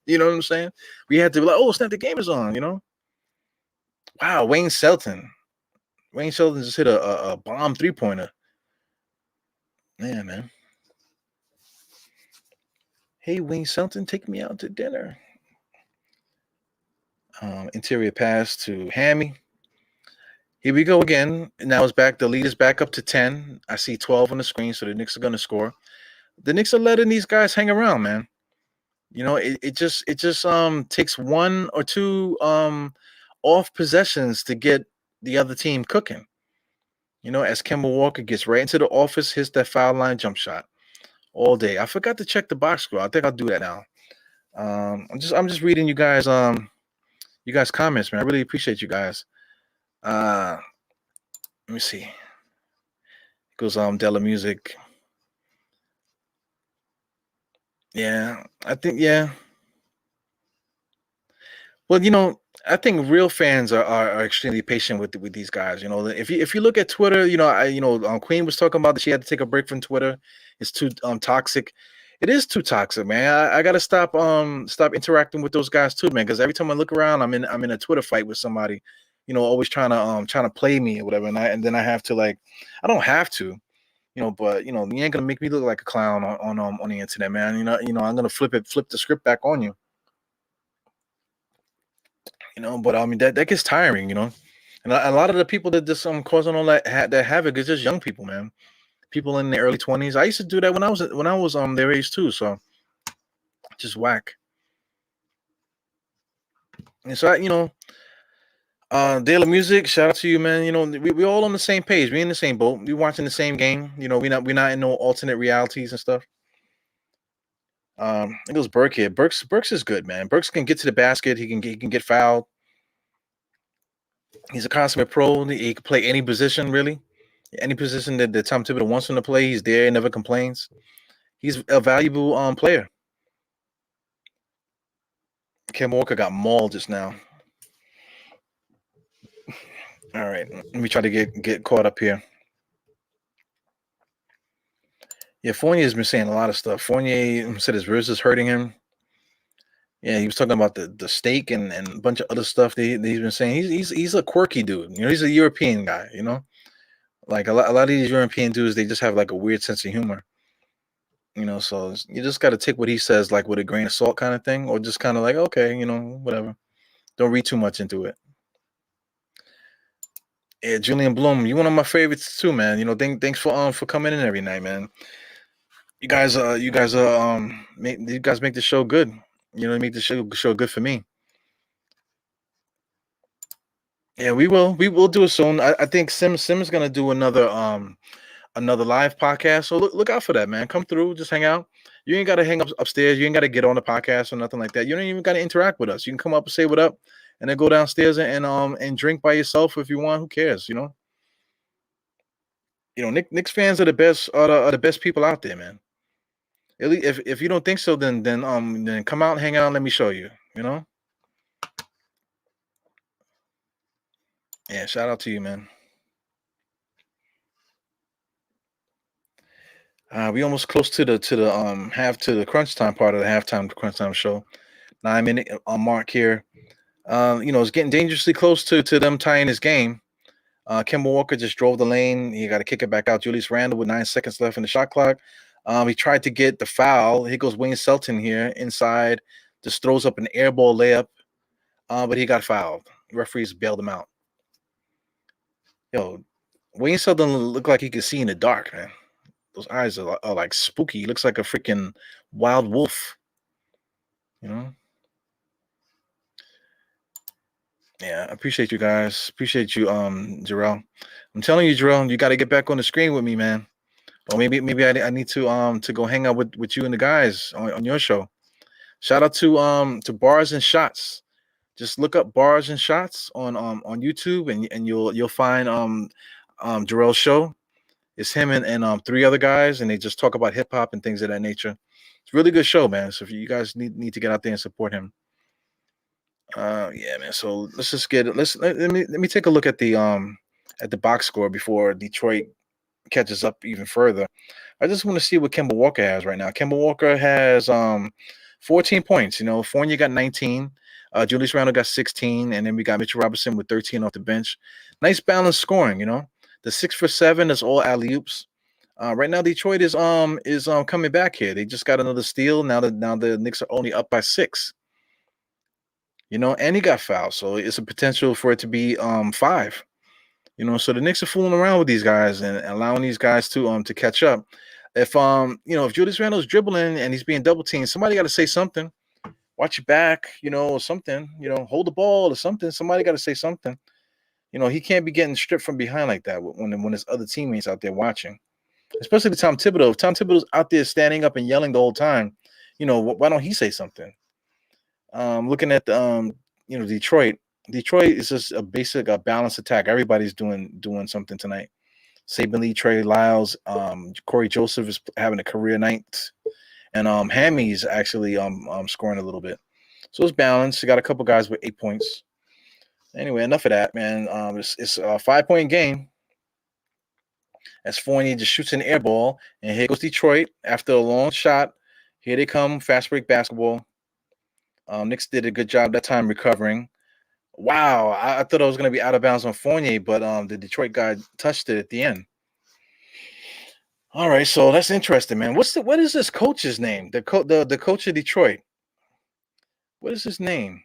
Speaker 1: You know what I'm saying? We had to be like, oh snap, the game is on. Wow, Wayne Shelton. Wayne Shelton just hit a bomb 3-pointer. Yeah, man. Hey, Wayne Selton, take me out to dinner. Interior pass to Hammy. Here we go again. Now it's back. The lead is back up to 10. I see 12 on the screen, so the Knicks are going to score. The Knicks are letting these guys hang around, man. It just takes one or two off possessions to get the other team cooking. As Kemba Walker gets right into the office, hits that foul line jump shot all day. I forgot to check the box score. I think I'll do that now. I'm just reading you guys comments, man. I really appreciate you guys. Let me see. It goes Della Music. Yeah, I think yeah. Well, I think real fans are extremely patient with these guys. If you look at Twitter, Queen was talking about that she had to take a break from Twitter. It's too toxic. It is too toxic, man. I gotta stop interacting with those guys too, man. Because every time I look around, I'm in a Twitter fight with somebody, always trying to play me or whatever, and then I have to I don't have to, but you ain't gonna make me look like a clown on the internet, man. I'm gonna flip the script back on you. But I mean that gets tiring, and a lot of the people that just causing all that havoc is just young people, man. People in their early 20s. I used to do that when I was their age too. So just whack. And so Daily Music, shout out to you, man. We all on the same page. We in the same boat. We watching the same game. We're not in no alternate realities and stuff. It goes Burke here. Burks is good, man. Burks can get to the basket. He can get fouled. He's a consummate pro. He can play any position, really. Any position that Tom Thibodeau wants him to play, he's there, never complains. He's a valuable player. Kemba Walker got mauled just now. All right, let me try to get caught up here. Yeah, Fournier's been saying a lot of stuff. Fournier said his wrist is hurting him. Yeah, he was talking about the steak and a bunch of other stuff that he's been saying. He's a quirky dude. He's a European guy. Like a lot of these European dudes, they just have like a weird sense of humor. So you just got to take what he says like with a grain of salt, kind of thing, or just kind of like okay, whatever. Don't read too much into it. Yeah, Julian Bloom, you one of my favorites too, man. Thanks for coming in every night, man. You guys make the show good. Make the show good for me. Yeah, we will do it soon. I think Sim's gonna do another live podcast. So look out for that, man. Come through, just hang out. You ain't gotta hang up upstairs. You ain't gotta get on the podcast or nothing like that. You don't even gotta interact with us. You can come up and say what up, and then go downstairs and drink by yourself if you want. Who cares? Knicks fans are the best people out there, man. At least if you don't think so, then come out and hang out and let me show you. Yeah, shout out to you, man. We almost close to the Crunchtime part of the halftime Crunchtime show. 9-minute mark here. It's getting dangerously close to them tying this game. Kemba Walker just drove the lane. He got to kick it back out. Julius Randle with 9 seconds left in the shot clock. He tried to get the foul. Here goes Wayne Selton here inside. Just throws up an air ball layup. But he got fouled. Referees bailed him out. Yo, Wayne Selton looked like he could see in the dark, man. Those eyes are like spooky. He looks like a freaking wild wolf. Yeah, I appreciate you guys. Appreciate you, Jarrell. I'm telling you, Jarrell, you got to get back on the screen with me, man. Or maybe I need to go hang out with you and the guys on your show. Shout out to Bars and Shots. Just look up Bars and Shots on YouTube and you'll find Jarrell's show. It's him and 3 other guys, and they just talk about hip hop and things of that nature. It's a really good show, man. So if you guys need to get out there and support him. Yeah, man. So let's just let me take a look at the box score before Detroit catches up even further. I just want to see what Kemba Walker has right now. Kemba Walker has 14 points. Fournier got 19. Julius Randle got 16, and then we got Mitch Robinson with 13 off the bench. Nice balanced scoring. The 6 for 7 is all alley oops. Right now, Detroit is coming back here. They just got another steal. Now the Knicks are only up by 6. And he got fouled, so it's a potential for it to be 5. So the Knicks are fooling around with these guys and allowing these guys to catch up. If Julius Randle's dribbling and he's being double teamed, somebody got to say something. Watch your back, or something. Hold the ball or something. Somebody got to say something. He can't be getting stripped from behind like that when there's other teammates out there watching. Especially the Tom Thibodeau. If Tom Thibodeau's out there standing up and yelling the whole time, why don't he say something? Looking at Detroit. Detroit is just a basic balanced attack. Everybody's doing something tonight. Saban Lee, Trey Lyles, Corey Joseph is having a career night, and Hammy's actually scoring a little bit. So it's balanced. You got a couple guys with 8 points. Anyway, enough of that, man. It's a 5-point game. As Fournier just shoots an air ball, and here goes Detroit after a long shot. Here they come, fast break basketball. Knicks did a good job that time recovering. Wow, I thought I was going to be out of bounds on Fournier, but the Detroit guy touched it at the end. All right, so that's interesting, man. What is this coach's name? The coach of Detroit. What is his name?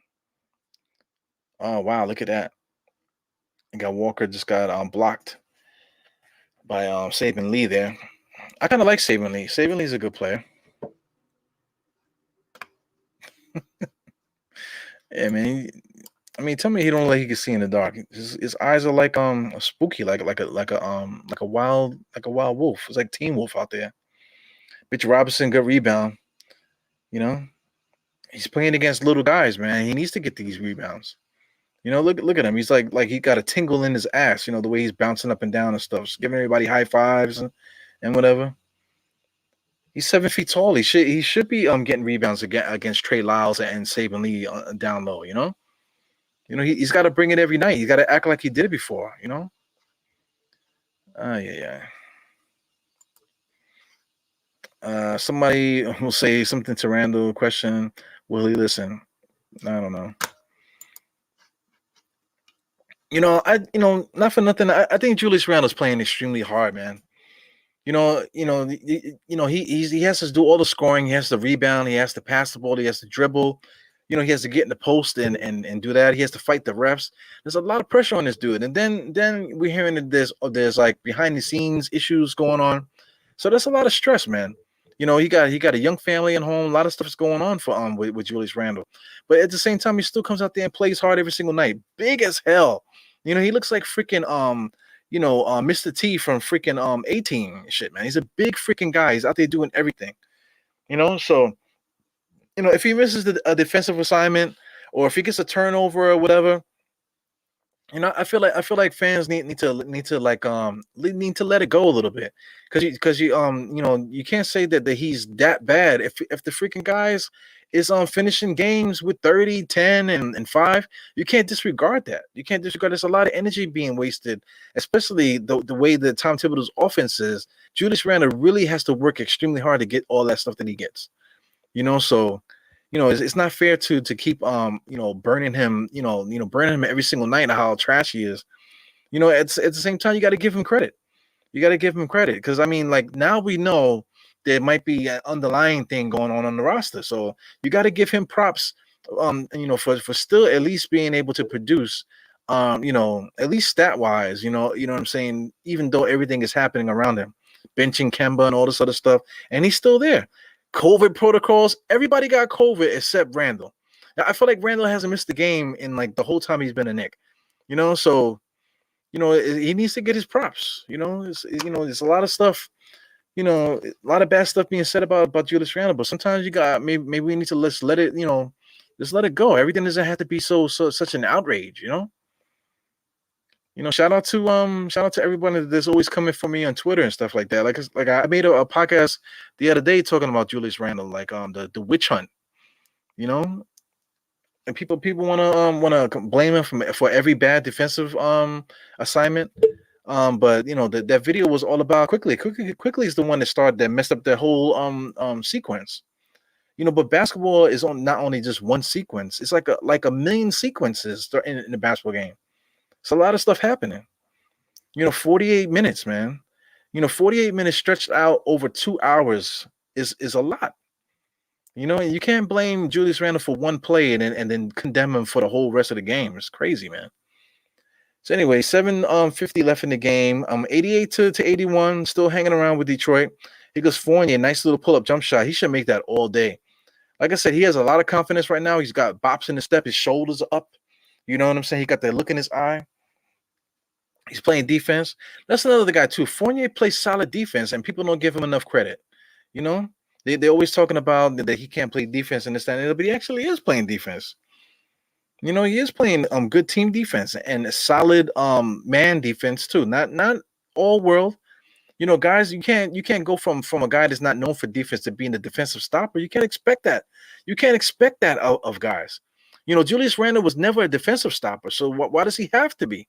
Speaker 1: Oh wow, look at that. Walker just got blocked by Saban Lee there. I kind of like Saban Lee. Saban Lee's a good player. Yeah, man. Tell me he don't like he can see in the dark. His eyes are like spooky, like a wild wolf. It's like Teen Wolf out there. Mitch Robinson, good rebound. He's playing against little guys, man. He needs to get these rebounds. Look at him. He's like he got a tingle in his ass. The way he's bouncing up and down and stuff, just giving everybody high fives and whatever. He's 7 feet tall. He should be getting rebounds against Trey Lyles and Saban Lee down low. He's got to bring it every night. He's got to act like he did it before. Yeah. Somebody will say something to Randall. Question: will he listen? I don't know. Not for nothing. I think Julius Randle's playing extremely hard, man. He has to do all the scoring. He has to rebound. He has to pass the ball. He has to dribble. He has to get in the post and do that. He has to fight the refs. There's a lot of pressure on this dude. And then we're hearing that there's like behind the scenes issues going on. So that's a lot of stress, man. He got a young family at home. A lot of stuff is going on for with Julius Randle. But at the same time, he still comes out there and plays hard every single night. Big as hell. He looks like freaking Mr. T from freaking 18 shit, man. He's a big freaking guy. He's out there doing everything. So if he misses a defensive assignment or if he gets a turnover or whatever, I feel like fans need to let it go a little bit because you can't say that he's that bad if the freaking guys is finishing games with 30, 10, and 5. You can't disregard that. There's a lot of energy being wasted, especially the way that Tom Thibodeau's offense is. Julius Randle really has to work extremely hard to get all that stuff that he gets. So it's not fair to keep burning him, burning him every single night, how trash he is. At the same time, you got to give him credit. Because now we know there might be an underlying thing going on the roster. So you got to give him props, for still at least being able to produce, at least stat wise, you know what I'm saying? Even though everything is happening around him, benching Kemba and all this other stuff, and he's still there. COVID protocols, everybody got COVID except Randle. Now, I feel like Randle hasn't missed the game in like the whole time he's been a Knick, so he needs to get his props. There's a lot of stuff, a lot of bad stuff being said about Julius Randle, but sometimes you got maybe we need to just let it go. Everything doesn't have to be such an outrage. Shout out to everybody that's always coming for me on Twitter and stuff like that. Like I made a podcast the other day talking about Julius Randle, like the witch hunt, and people wanna blame him for every bad defensive assignment. But that video was all about Quickly. Quickly is the one that messed up the whole sequence. But basketball is not only just one sequence. It's like a million sequences in the basketball game. It's a lot of stuff happening. 48 minutes, man. 48 minutes stretched out over 2 hours is a lot. And you can't blame Julius Randle for one play and then condemn him for the whole rest of the game. It's crazy, man. So anyway, 7:50 left in the game. 88 to 81, still hanging around with Detroit. Here goes Fournier, nice little pull-up jump shot. He should make that all day. Like I said, he has a lot of confidence right now. He's got bops in the step. His shoulders are up. You know what I'm saying? He got that look in his eye. He's playing defense. That's another guy too. Fournier plays solid defense, and people don't give him enough credit. They're always talking about that he can't play defense and this and that, but he actually is playing defense. He is playing good team defense and a solid man defense too. Not all world. Guys, you can't go from a guy that's not known for defense to being a defensive stopper. You can't expect that. You can't expect that of guys. Julius Randle was never a defensive stopper, so why does he have to be?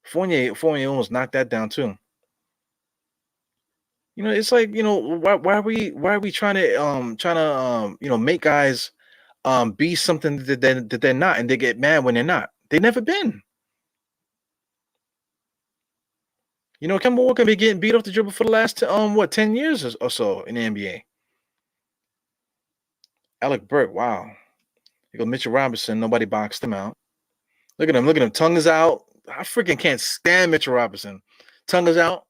Speaker 1: Fournier almost knocked that down too. It's like, why are we trying to make guys be something that they're not, and they get mad when they're not. They never been. Kemba Walker been getting beat off the dribble for the last 10 years or so in the NBA. Alec Burke, wow. You go Mitch Robinson, nobody boxed him out. Look at him, tongue is out. I freaking can't stand Mitch Robinson. Tongue is out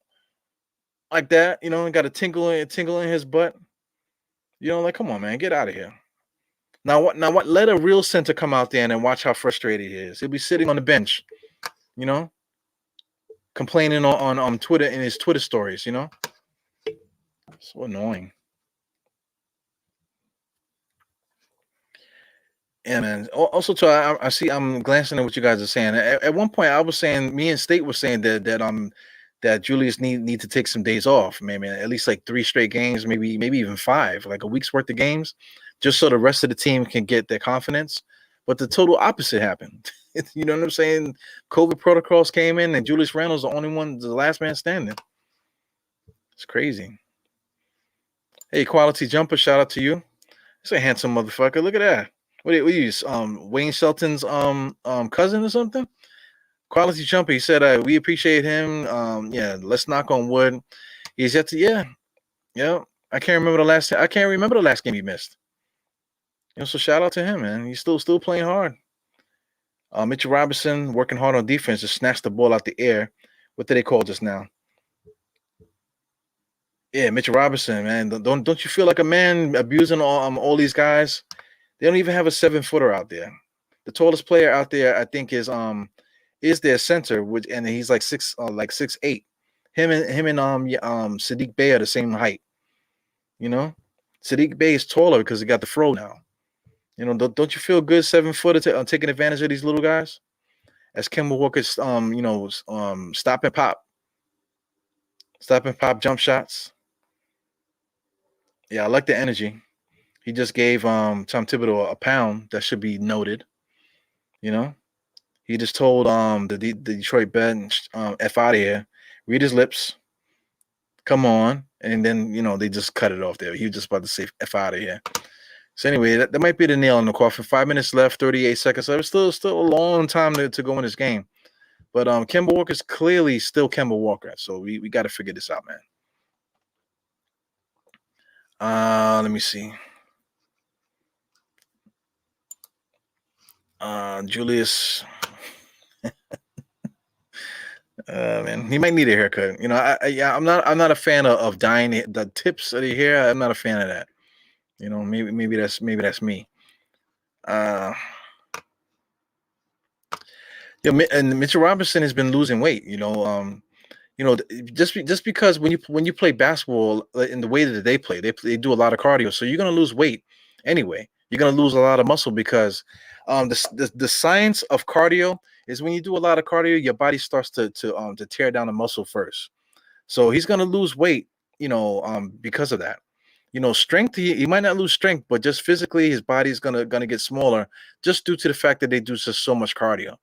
Speaker 1: like that, got a tingle in his butt. Like, come on, man, get out of here. Now what? Let a real center come out there and watch how frustrated he is. He'll be sitting on the bench, complaining on Twitter in his Twitter stories. So annoying. Yeah, man. Also, too, I see. I'm glancing at what you guys are saying. At one point, I was saying, me and State was saying that Julius need to take some days off, maybe at least like 3 straight games, maybe even 5, like a week's worth of games, just so the rest of the team can get their confidence. But the total opposite happened. You know what I'm saying? COVID protocols came in, and Julius Randle's the only one, the last man standing. It's crazy. Hey, Quality Jumper, shout out to you. It's a handsome motherfucker. Look at that. What are you, Wayne Shelton's cousin or something? Quality Jumper. He said, we appreciate him. Yeah, let's knock on wood. He's yet to, yeah. I can't remember the last game he missed. So shout out to him, man. He's still playing hard. Mitch Robinson working hard on defense, just snatched the ball out the air. What did they call just now? Yeah, Mitch Robinson, man. Don't you feel like a man abusing all these guys? They don't even have a 7-footer out there. The tallest player out there, I think, is their center, and he's like 6'8". Him and Sadiq Bey are the same height. Sadiq Bey is taller because he got the fro now. Don't you feel good 7-footer taking advantage of these little guys? As Kemba Walker's stop and pop jump shots. Yeah, I like the energy. He just gave Tom Thibodeau a pound. That should be noted. He just told the Detroit bench, F out of here. Read his lips. Come on. And then, they just cut it off there. He was just about to say F out of here. So anyway, that might be the nail in the coffin. 5 minutes left, 38 seconds left. It's still a long time to go in this game. But Kemba Walker's clearly still Kemba Walker. So we got to figure this out, man. Let me see. Julius, man, he might need a haircut. I'm not a fan of dyeing the tips of the hair. I'm not a fan of that. Maybe that's me. And Mitchell Robinson has been losing weight. Just because when you play basketball in the way that they play, they do a lot of cardio, so you're gonna lose weight anyway. You're gonna lose a lot of muscle because the science of cardio is when you do a lot of cardio, your body starts to tear down the muscle first. So he's gonna lose weight, because of that. Strength, he might not lose strength, but just physically his body's gonna get smaller just due to the fact that they do just so much cardio.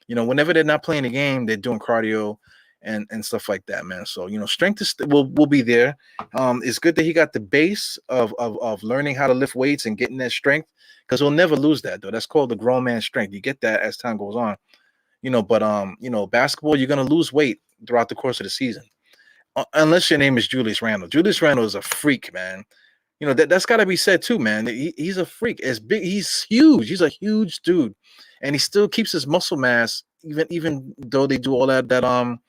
Speaker 1: Whenever they're not playing the game, they're doing cardio and stuff like that, man. So strength will be there. It's good that he got the base of learning how to lift weights and getting that strength, because he'll never lose that, though. That's called the grown man strength. You get that as time goes on. But basketball, you're gonna lose weight throughout the course of the season. Unless your name is Julius Randle. Julius Randle is a freak, man. That's got to be said too, man. He's a freak. As big, he's huge. He's a huge dude, and he still keeps his muscle mass, even though they do all that cardio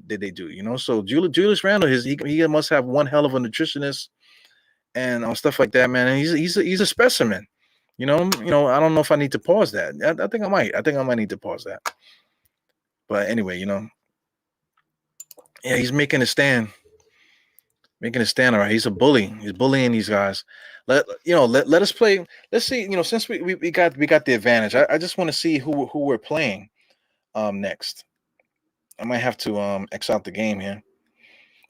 Speaker 1: that they do. So Julius Randle, he must have one hell of a nutritionist and stuff like that, man. And he's a specimen. I don't know if I need to pause that. I think I might. I think I might need to pause that. But anyway, yeah, he's making a stand. Making a stand, all right. He's a bully. He's bullying these guys. Let us play. Let's see. Since we got the advantage, I just want to see who we're playing next. I might have to X out the game here.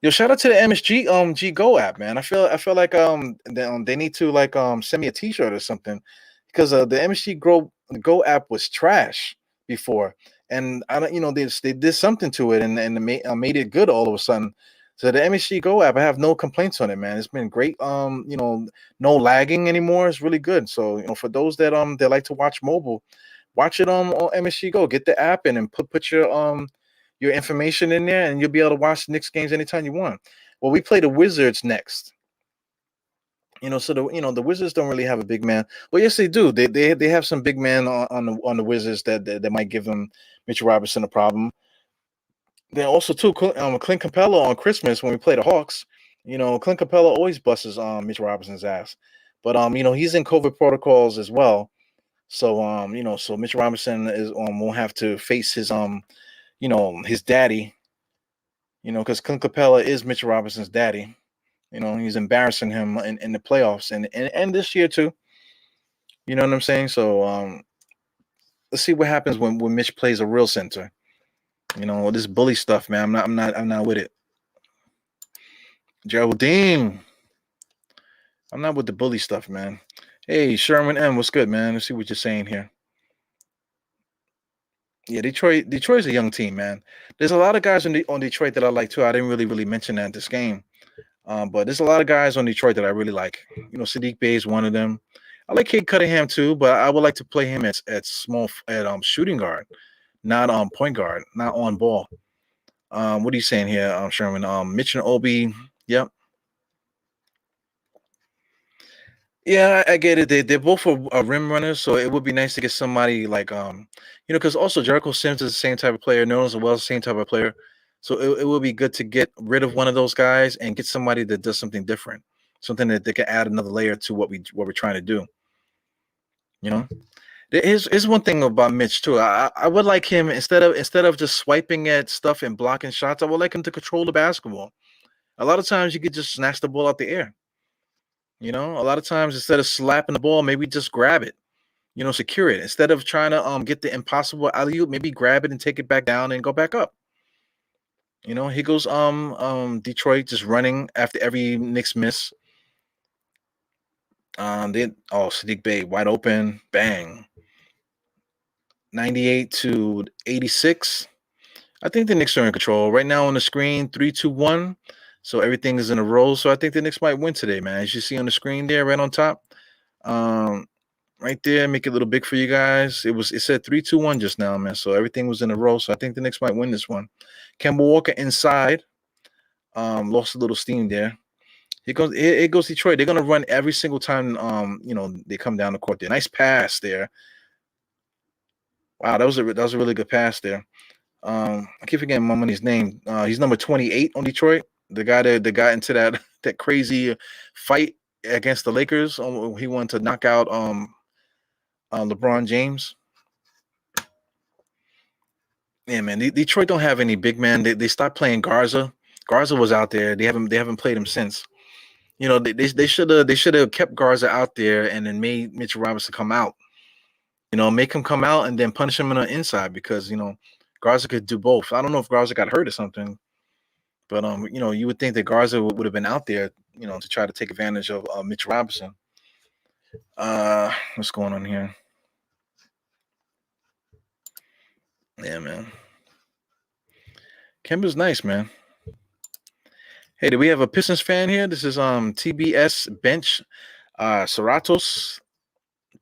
Speaker 1: Yo, shout out to the MSG G Go app, man. I feel like they need to send me a T-shirt or something, because the MSG Go app was trash before, and I don't they did something to it and made it good all of a sudden. So the MSG Go app, I have no complaints on it, man. It's been great. No lagging anymore. It's really good. So for those that like to watch mobile, watch it on MSG Go. Get the app and put your information in there, and you'll be able to watch the Knicks games anytime you want. Well, we play the Wizards next. So the Wizards don't really have a big man. Well, yes, they do. They have some big man on the Wizards that might give them Mitch Robinson a problem. Then also too, Clint Capella on Christmas when we play the Hawks. Clint Capella always busts Mitch Robinson's ass, but he's in COVID protocols as well. So so Mitch Robinson won't have to face his his daddy. Because Clint Capella is Mitch Robinson's daddy. He's embarrassing him in the playoffs and this year too. You know what I'm saying? So let's see what happens when Mitch plays a real center. This bully stuff, man. I'm not with it. Geraldine. I'm not with the bully stuff, man. Hey, Sherman M, what's good, man? Let's see what you're saying here. Yeah, Detroit's a young team, man. There's a lot of guys on Detroit that I like too. I didn't really mention that this game. But there's a lot of guys on Detroit that I really like. Sadiq Bey is one of them. I like Cade Cunningham too, but I would like to play him at shooting guard, not point guard, not on ball. What are you saying here, Sherman? Mitch and Obi, yep. Yeah, I get it. They're both a rim runners, so it would be nice to get somebody like because also Jericho Sims is the same type of player, Nolan Wells the same type of player. So it would be good to get rid of one of those guys and get somebody that does something different, something that they can add another layer to what we're trying to do. Here's one thing about Mitch too. I would like him instead of just swiping at stuff and blocking shots. I would like him to control the basketball. A lot of times you could just snatch the ball out the air. A lot of times instead of slapping the ball, maybe just grab it. Secure it instead of trying to get the impossible alley-oop. Maybe grab it and take it back down and go back up. He goes Detroit just running after every Knicks miss. Sadiq Bey wide open, bang. 98-86. I think the Knicks are in control right now on the screen. 3-2-1. So everything is in a row. So I think the Knicks might win today, man. As you see on the screen there, right on top, right there, make it a little big for you guys. It said 3-2-1 just now, man. So everything was in a row. So I think the Knicks might win this one. Kemba Walker inside, lost a little steam there. It goes Detroit. They're gonna run every single time. They come down the court there. Nice pass there. Wow, that was a really good pass there. I keep forgetting my money's name. He's number 28 on Detroit. The guy that got into that crazy fight against the Lakers. He wanted to knock out LeBron James. Yeah, man. Detroit don't have any big man. They stopped playing Garza. Garza was out there. They haven't played him since. They should have kept Garza out there and then made Mitch Robinson come out. Make him come out and then punish him on the inside because Garza could do both. I don't know if Garza got hurt or something, but you would think that Garza would have been out there, to try to take advantage of Mitch Robinson. What's going on here? Yeah, man. Kemba's nice, man. Hey, do we have a Pistons fan here? This is TBS Bench, Seratos.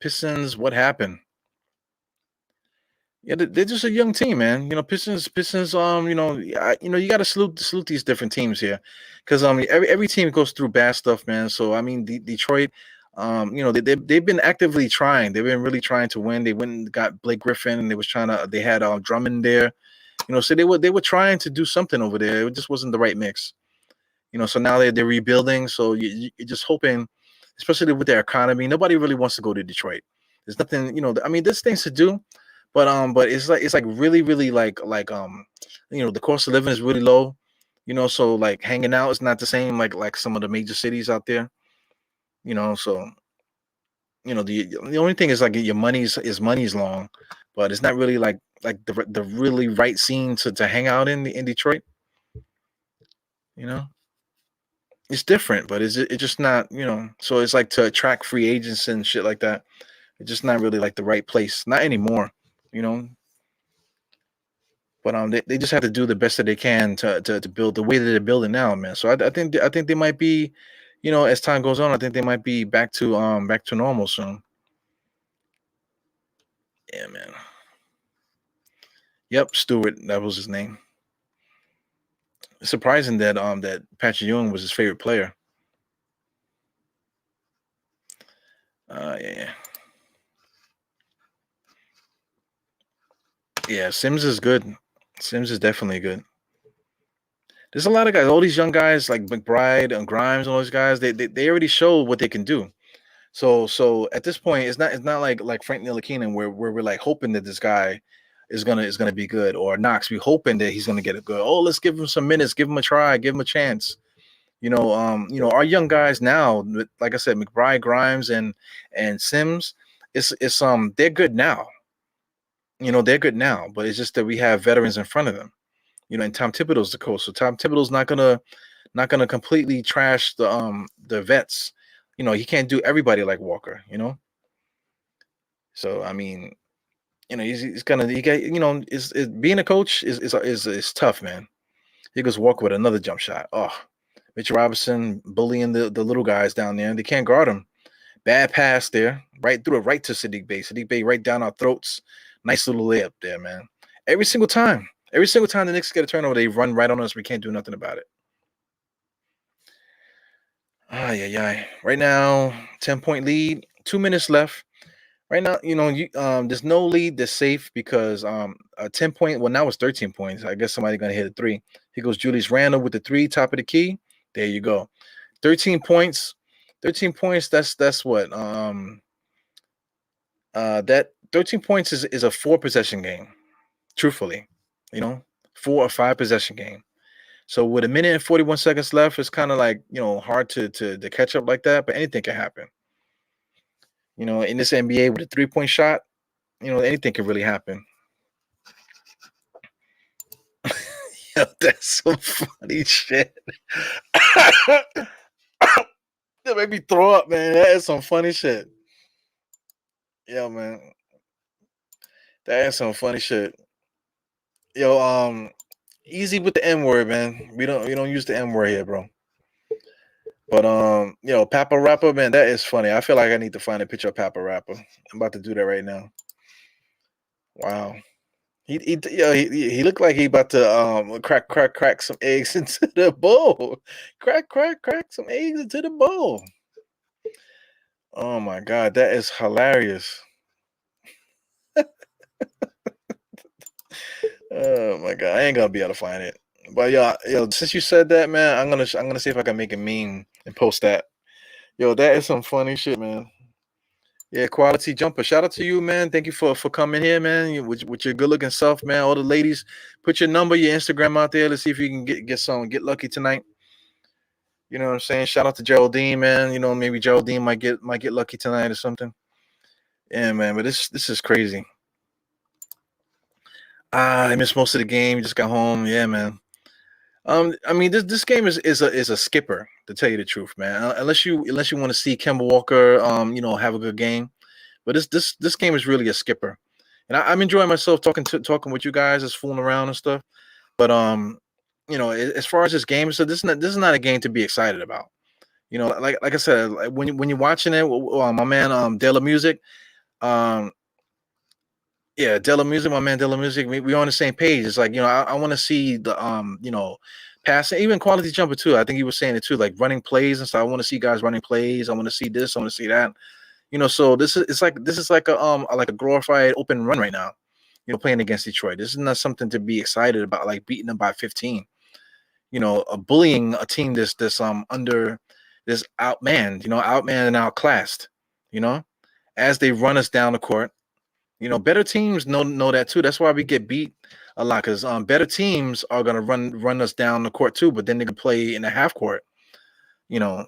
Speaker 1: Pistons, what happened? Yeah, they're just a young team, man. Pistons. You got to salute these different teams here, because every team goes through bad stuff, man. So I mean, Detroit, they've been actively trying. They've been really trying to win. They went and got Blake Griffin, and they had Drummond there. So they were trying to do something over there. It just wasn't the right mix. So now they're rebuilding. So you're just hoping, especially with their economy, nobody really wants to go to Detroit. There's nothing, I mean, there's things to do, but it's like really, really the cost of living is really low. So like hanging out is not the same like some of the major cities out there. So the only thing is like your money's long, but it's not really like the really right scene to hang out in Detroit. You know. It's different, but it's just not, so it's like to attract free agents and shit like that. It's just not really like the right place. Not anymore, you know. But they just have to do the best that they can to build the way that they're building now, man. So I think they might be, as time goes on, I think they might be back to normal soon. Yeah, man. Yep, Stewart, that was his name. It's surprising that Patrick Ewing was his favorite player. Yeah. Yeah, Sims is good. Sims is definitely good. There's a lot of guys, all these young guys like McBride and Grimes and all those guys. They already showed what they can do. So at this point, it's not like Frank Ntilikina where we're like hoping that this guy is gonna be good, or Knox. We hoping that he's gonna get a good. Oh, let's give him some minutes, give him a try, give him a chance. Our young guys now, like I said, McBride, Grimes, and Sims, it's they're good now. They're good now, but it's just that we have veterans in front of them. And Tom Thibodeau's the coach, so Tom Thibodeau's not gonna completely trash the vets. He can't do everybody like Walker. So I mean, he's gonna he got is being a coach is tough, man. He goes Walker with another jump shot. Oh, Mitch Robinson bullying the little guys down there. They can't guard him. Bad pass there, right through it, right to Sadiq Bey. Sadiq Bey right down our throats. Nice little layup there, man. Every single time. Every single time the Knicks get a turnover, they run right on us. We can't do nothing about it. Yeah. Right now, 10-point lead, 2 minutes left. Right now, there's no lead that's safe because a 10-point, well, now it's 13 points. I guess somebody's gonna hit a three. Here goes Julius Randle with the three, top of the key. There you go. 13 points. 13 points, that's what? That 13 points is a 4 possession game, truthfully. You know, 4 or 5 possession game. So with a minute and 41 seconds left, it's kind of like, hard to catch up like that, but anything can happen. In this NBA with a 3-point shot, anything can really happen. Yo, that's some funny shit. That made me throw up, man. That is some funny shit. Yeah, man. That is some funny shit. Yo, easy with the N word, man. We don't use the N word here, bro. But Papa Rapper, man, that is funny. I feel like I need to find a picture of Papa Rapper. I'm about to do that right now. Wow. He looked like he about to crack some eggs into the bowl. Crack some eggs into the bowl. Oh my god, that is hilarious. Oh my god, I ain't gonna be able to find it. But since you said that, man, I'm gonna see if I can make a meme and post that. Yo, that is some funny shit, man. Yeah, quality jumper. Shout out to you, man. Thank you for coming here, man. With your good looking self, man. All the ladies, put your number, your Instagram out there. Let's see if you can get lucky tonight. You know what I'm saying? Shout out to Geraldine, man. Maybe Geraldine might get lucky tonight or something. Yeah, man. But this is crazy. I missed most of the game. Just got home. Yeah, man. I mean, this game is a skipper, to tell you the truth, man. Unless you want to see Kemba Walker, have a good game. But this game is really a skipper, and I'm enjoying myself talking with you guys, just fooling around and stuff. But as far as this game, so this is not a game to be excited about. Like I said, like when you're watching it, my man, De La Music, Yeah, Della Music, my man Della Music, we on the same page. It's like, I want to see the passing, even quality jumper too. I think he was saying it too, like running plays and stuff. I want to see guys running plays. I want to see this. I want to see that. So this is like a glorified open run right now. Playing against Detroit. This is not something to be excited about, like beating them by 15. Bullying a team this under this outmanned and outclassed. You know, as they run us down the court. Better teams know that too. That's why we get beat a lot, because better teams are gonna run us down the court too, but then they can play in the half court.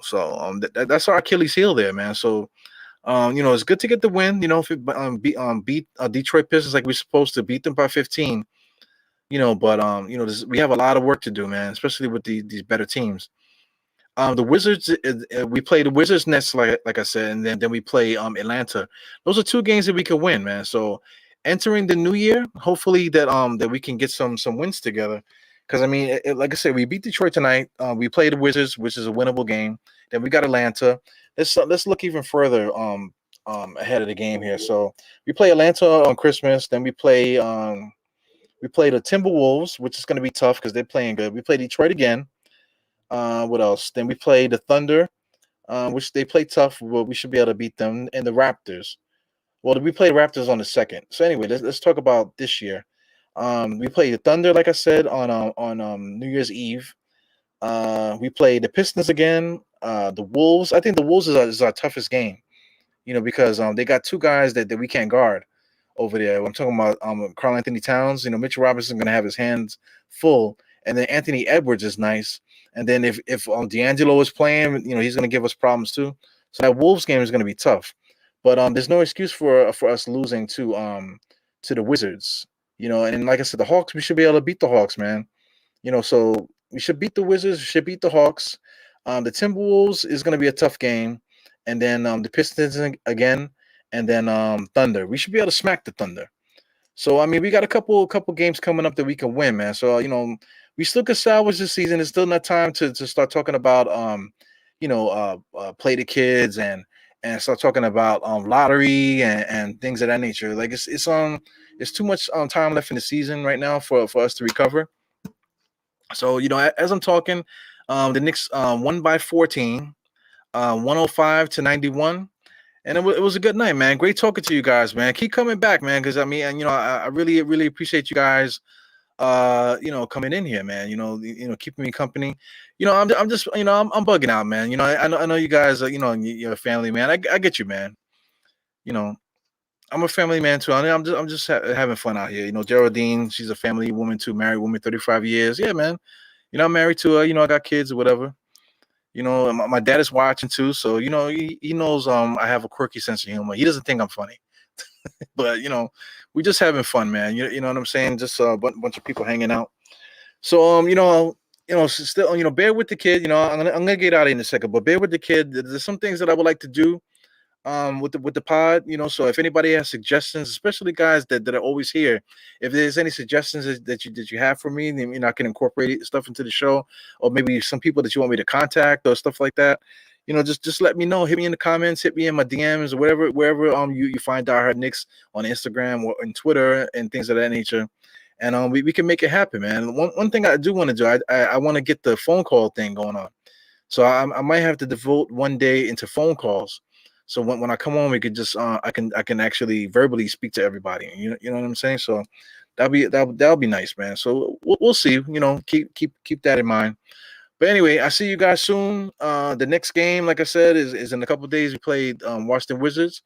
Speaker 1: So that's our Achilles heel there, man. So it's good to get the win. If it beat Detroit Pistons like we're supposed to, beat them by 15. But we have a lot of work to do, man, especially with these better teams. The Wizards, we play the Wizards next, like I said, and then we play Atlanta. Those are two games that we can win, man. So entering the new year, hopefully that we can get some wins together. Because I mean, like I said, we beat Detroit tonight. We play the Wizards, which is a winnable game. Then we got Atlanta. Let's look even further ahead of the game here. So we play Atlanta on Christmas. Then we play the Timberwolves, which is going to be tough because they're playing good. We play Detroit again. What else? Then we play the Thunder, which they play tough, but we should be able to beat them. And the Raptors. Well, we play the Raptors on the second. So anyway, let's talk about this year. We play the Thunder, like I said, on New Year's Eve. We play the Pistons again. The Wolves. I think the Wolves is our toughest game. Because they got two guys that we can't guard over there. I'm talking about Karl Anthony Towns. Mitch Robinson going to have his hands full, and then Anthony Edwards is nice. And then if D'Angelo is playing, he's going to give us problems too. So that Wolves game is going to be tough. But there's no excuse for us losing to the Wizards. And like I said, the Hawks, we should be able to beat the Hawks, man. So we should beat the Wizards, we should beat the Hawks. The Timberwolves is going to be a tough game. And then the Pistons again, and then Thunder. We should be able to smack the Thunder. So I mean, we got a couple games coming up that we can win, man. So we still can salvage this season. It's still not time to start talking about play the kids and start talking about lottery and things of that nature. Like it's too much time left in the season right now for us to recover. So as I'm talking, the Knicks won by 14. 105-91, and it was a good night, man. Great talking to you guys, man. Keep coming back, man, because I mean, I really appreciate you guys, coming in here, man. Keeping me company. I'm just, I'm bugging out, man. I know you guys, you're a family man. I get you, man. I'm a family man too. I'm just having fun out here. Geraldine, she's a family woman too, married woman, 35 years. Yeah, man. I'm married to her. I got kids or whatever. My dad is watching too, so he knows I have a quirky sense of humor. He doesn't think I'm funny, but we just having fun, man. You know what I'm saying? Just a bunch of people hanging out. So still bear with the kid. I'm gonna get out of here in a second, but bear with the kid. There's some things that I would like to do with the pod. So if anybody has suggestions, especially guys that are always here, if there's any suggestions that you have for me, then I can incorporate stuff into the show, or maybe some people that you want me to contact or stuff like that. Just let me know. Hit me in the comments, hit me in my DMs, or wherever you find Die Hard Knicks on Instagram or on Twitter and things of that nature. And we can make it happen, man. One thing I do want to do, I want to get the phone call thing going on. So I might have to devote one day into phone calls. So when I come on, we could just I can actually verbally speak to everybody. You know what I'm saying? So that'll be nice, man. So we'll see. Keep that in mind. But anyway, I see you guys soon. The next game, like I said, is in a couple of days. We played Washington Wizards.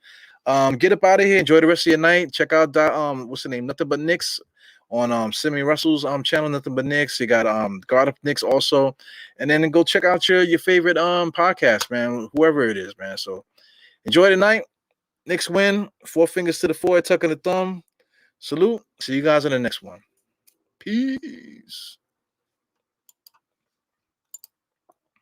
Speaker 1: Get up out of here. Enjoy the rest of your night. Check out what's the name? Nothing But Knicks on Simi Russell's channel. Nothing But Knicks. You got God of Knicks also, and then go check out your favorite podcast, man. Whoever it is, man. So. Enjoy the night. Knicks win. 4 fingers to the forehead, tucking the thumb. Salute. See you guys on the next one. Peace.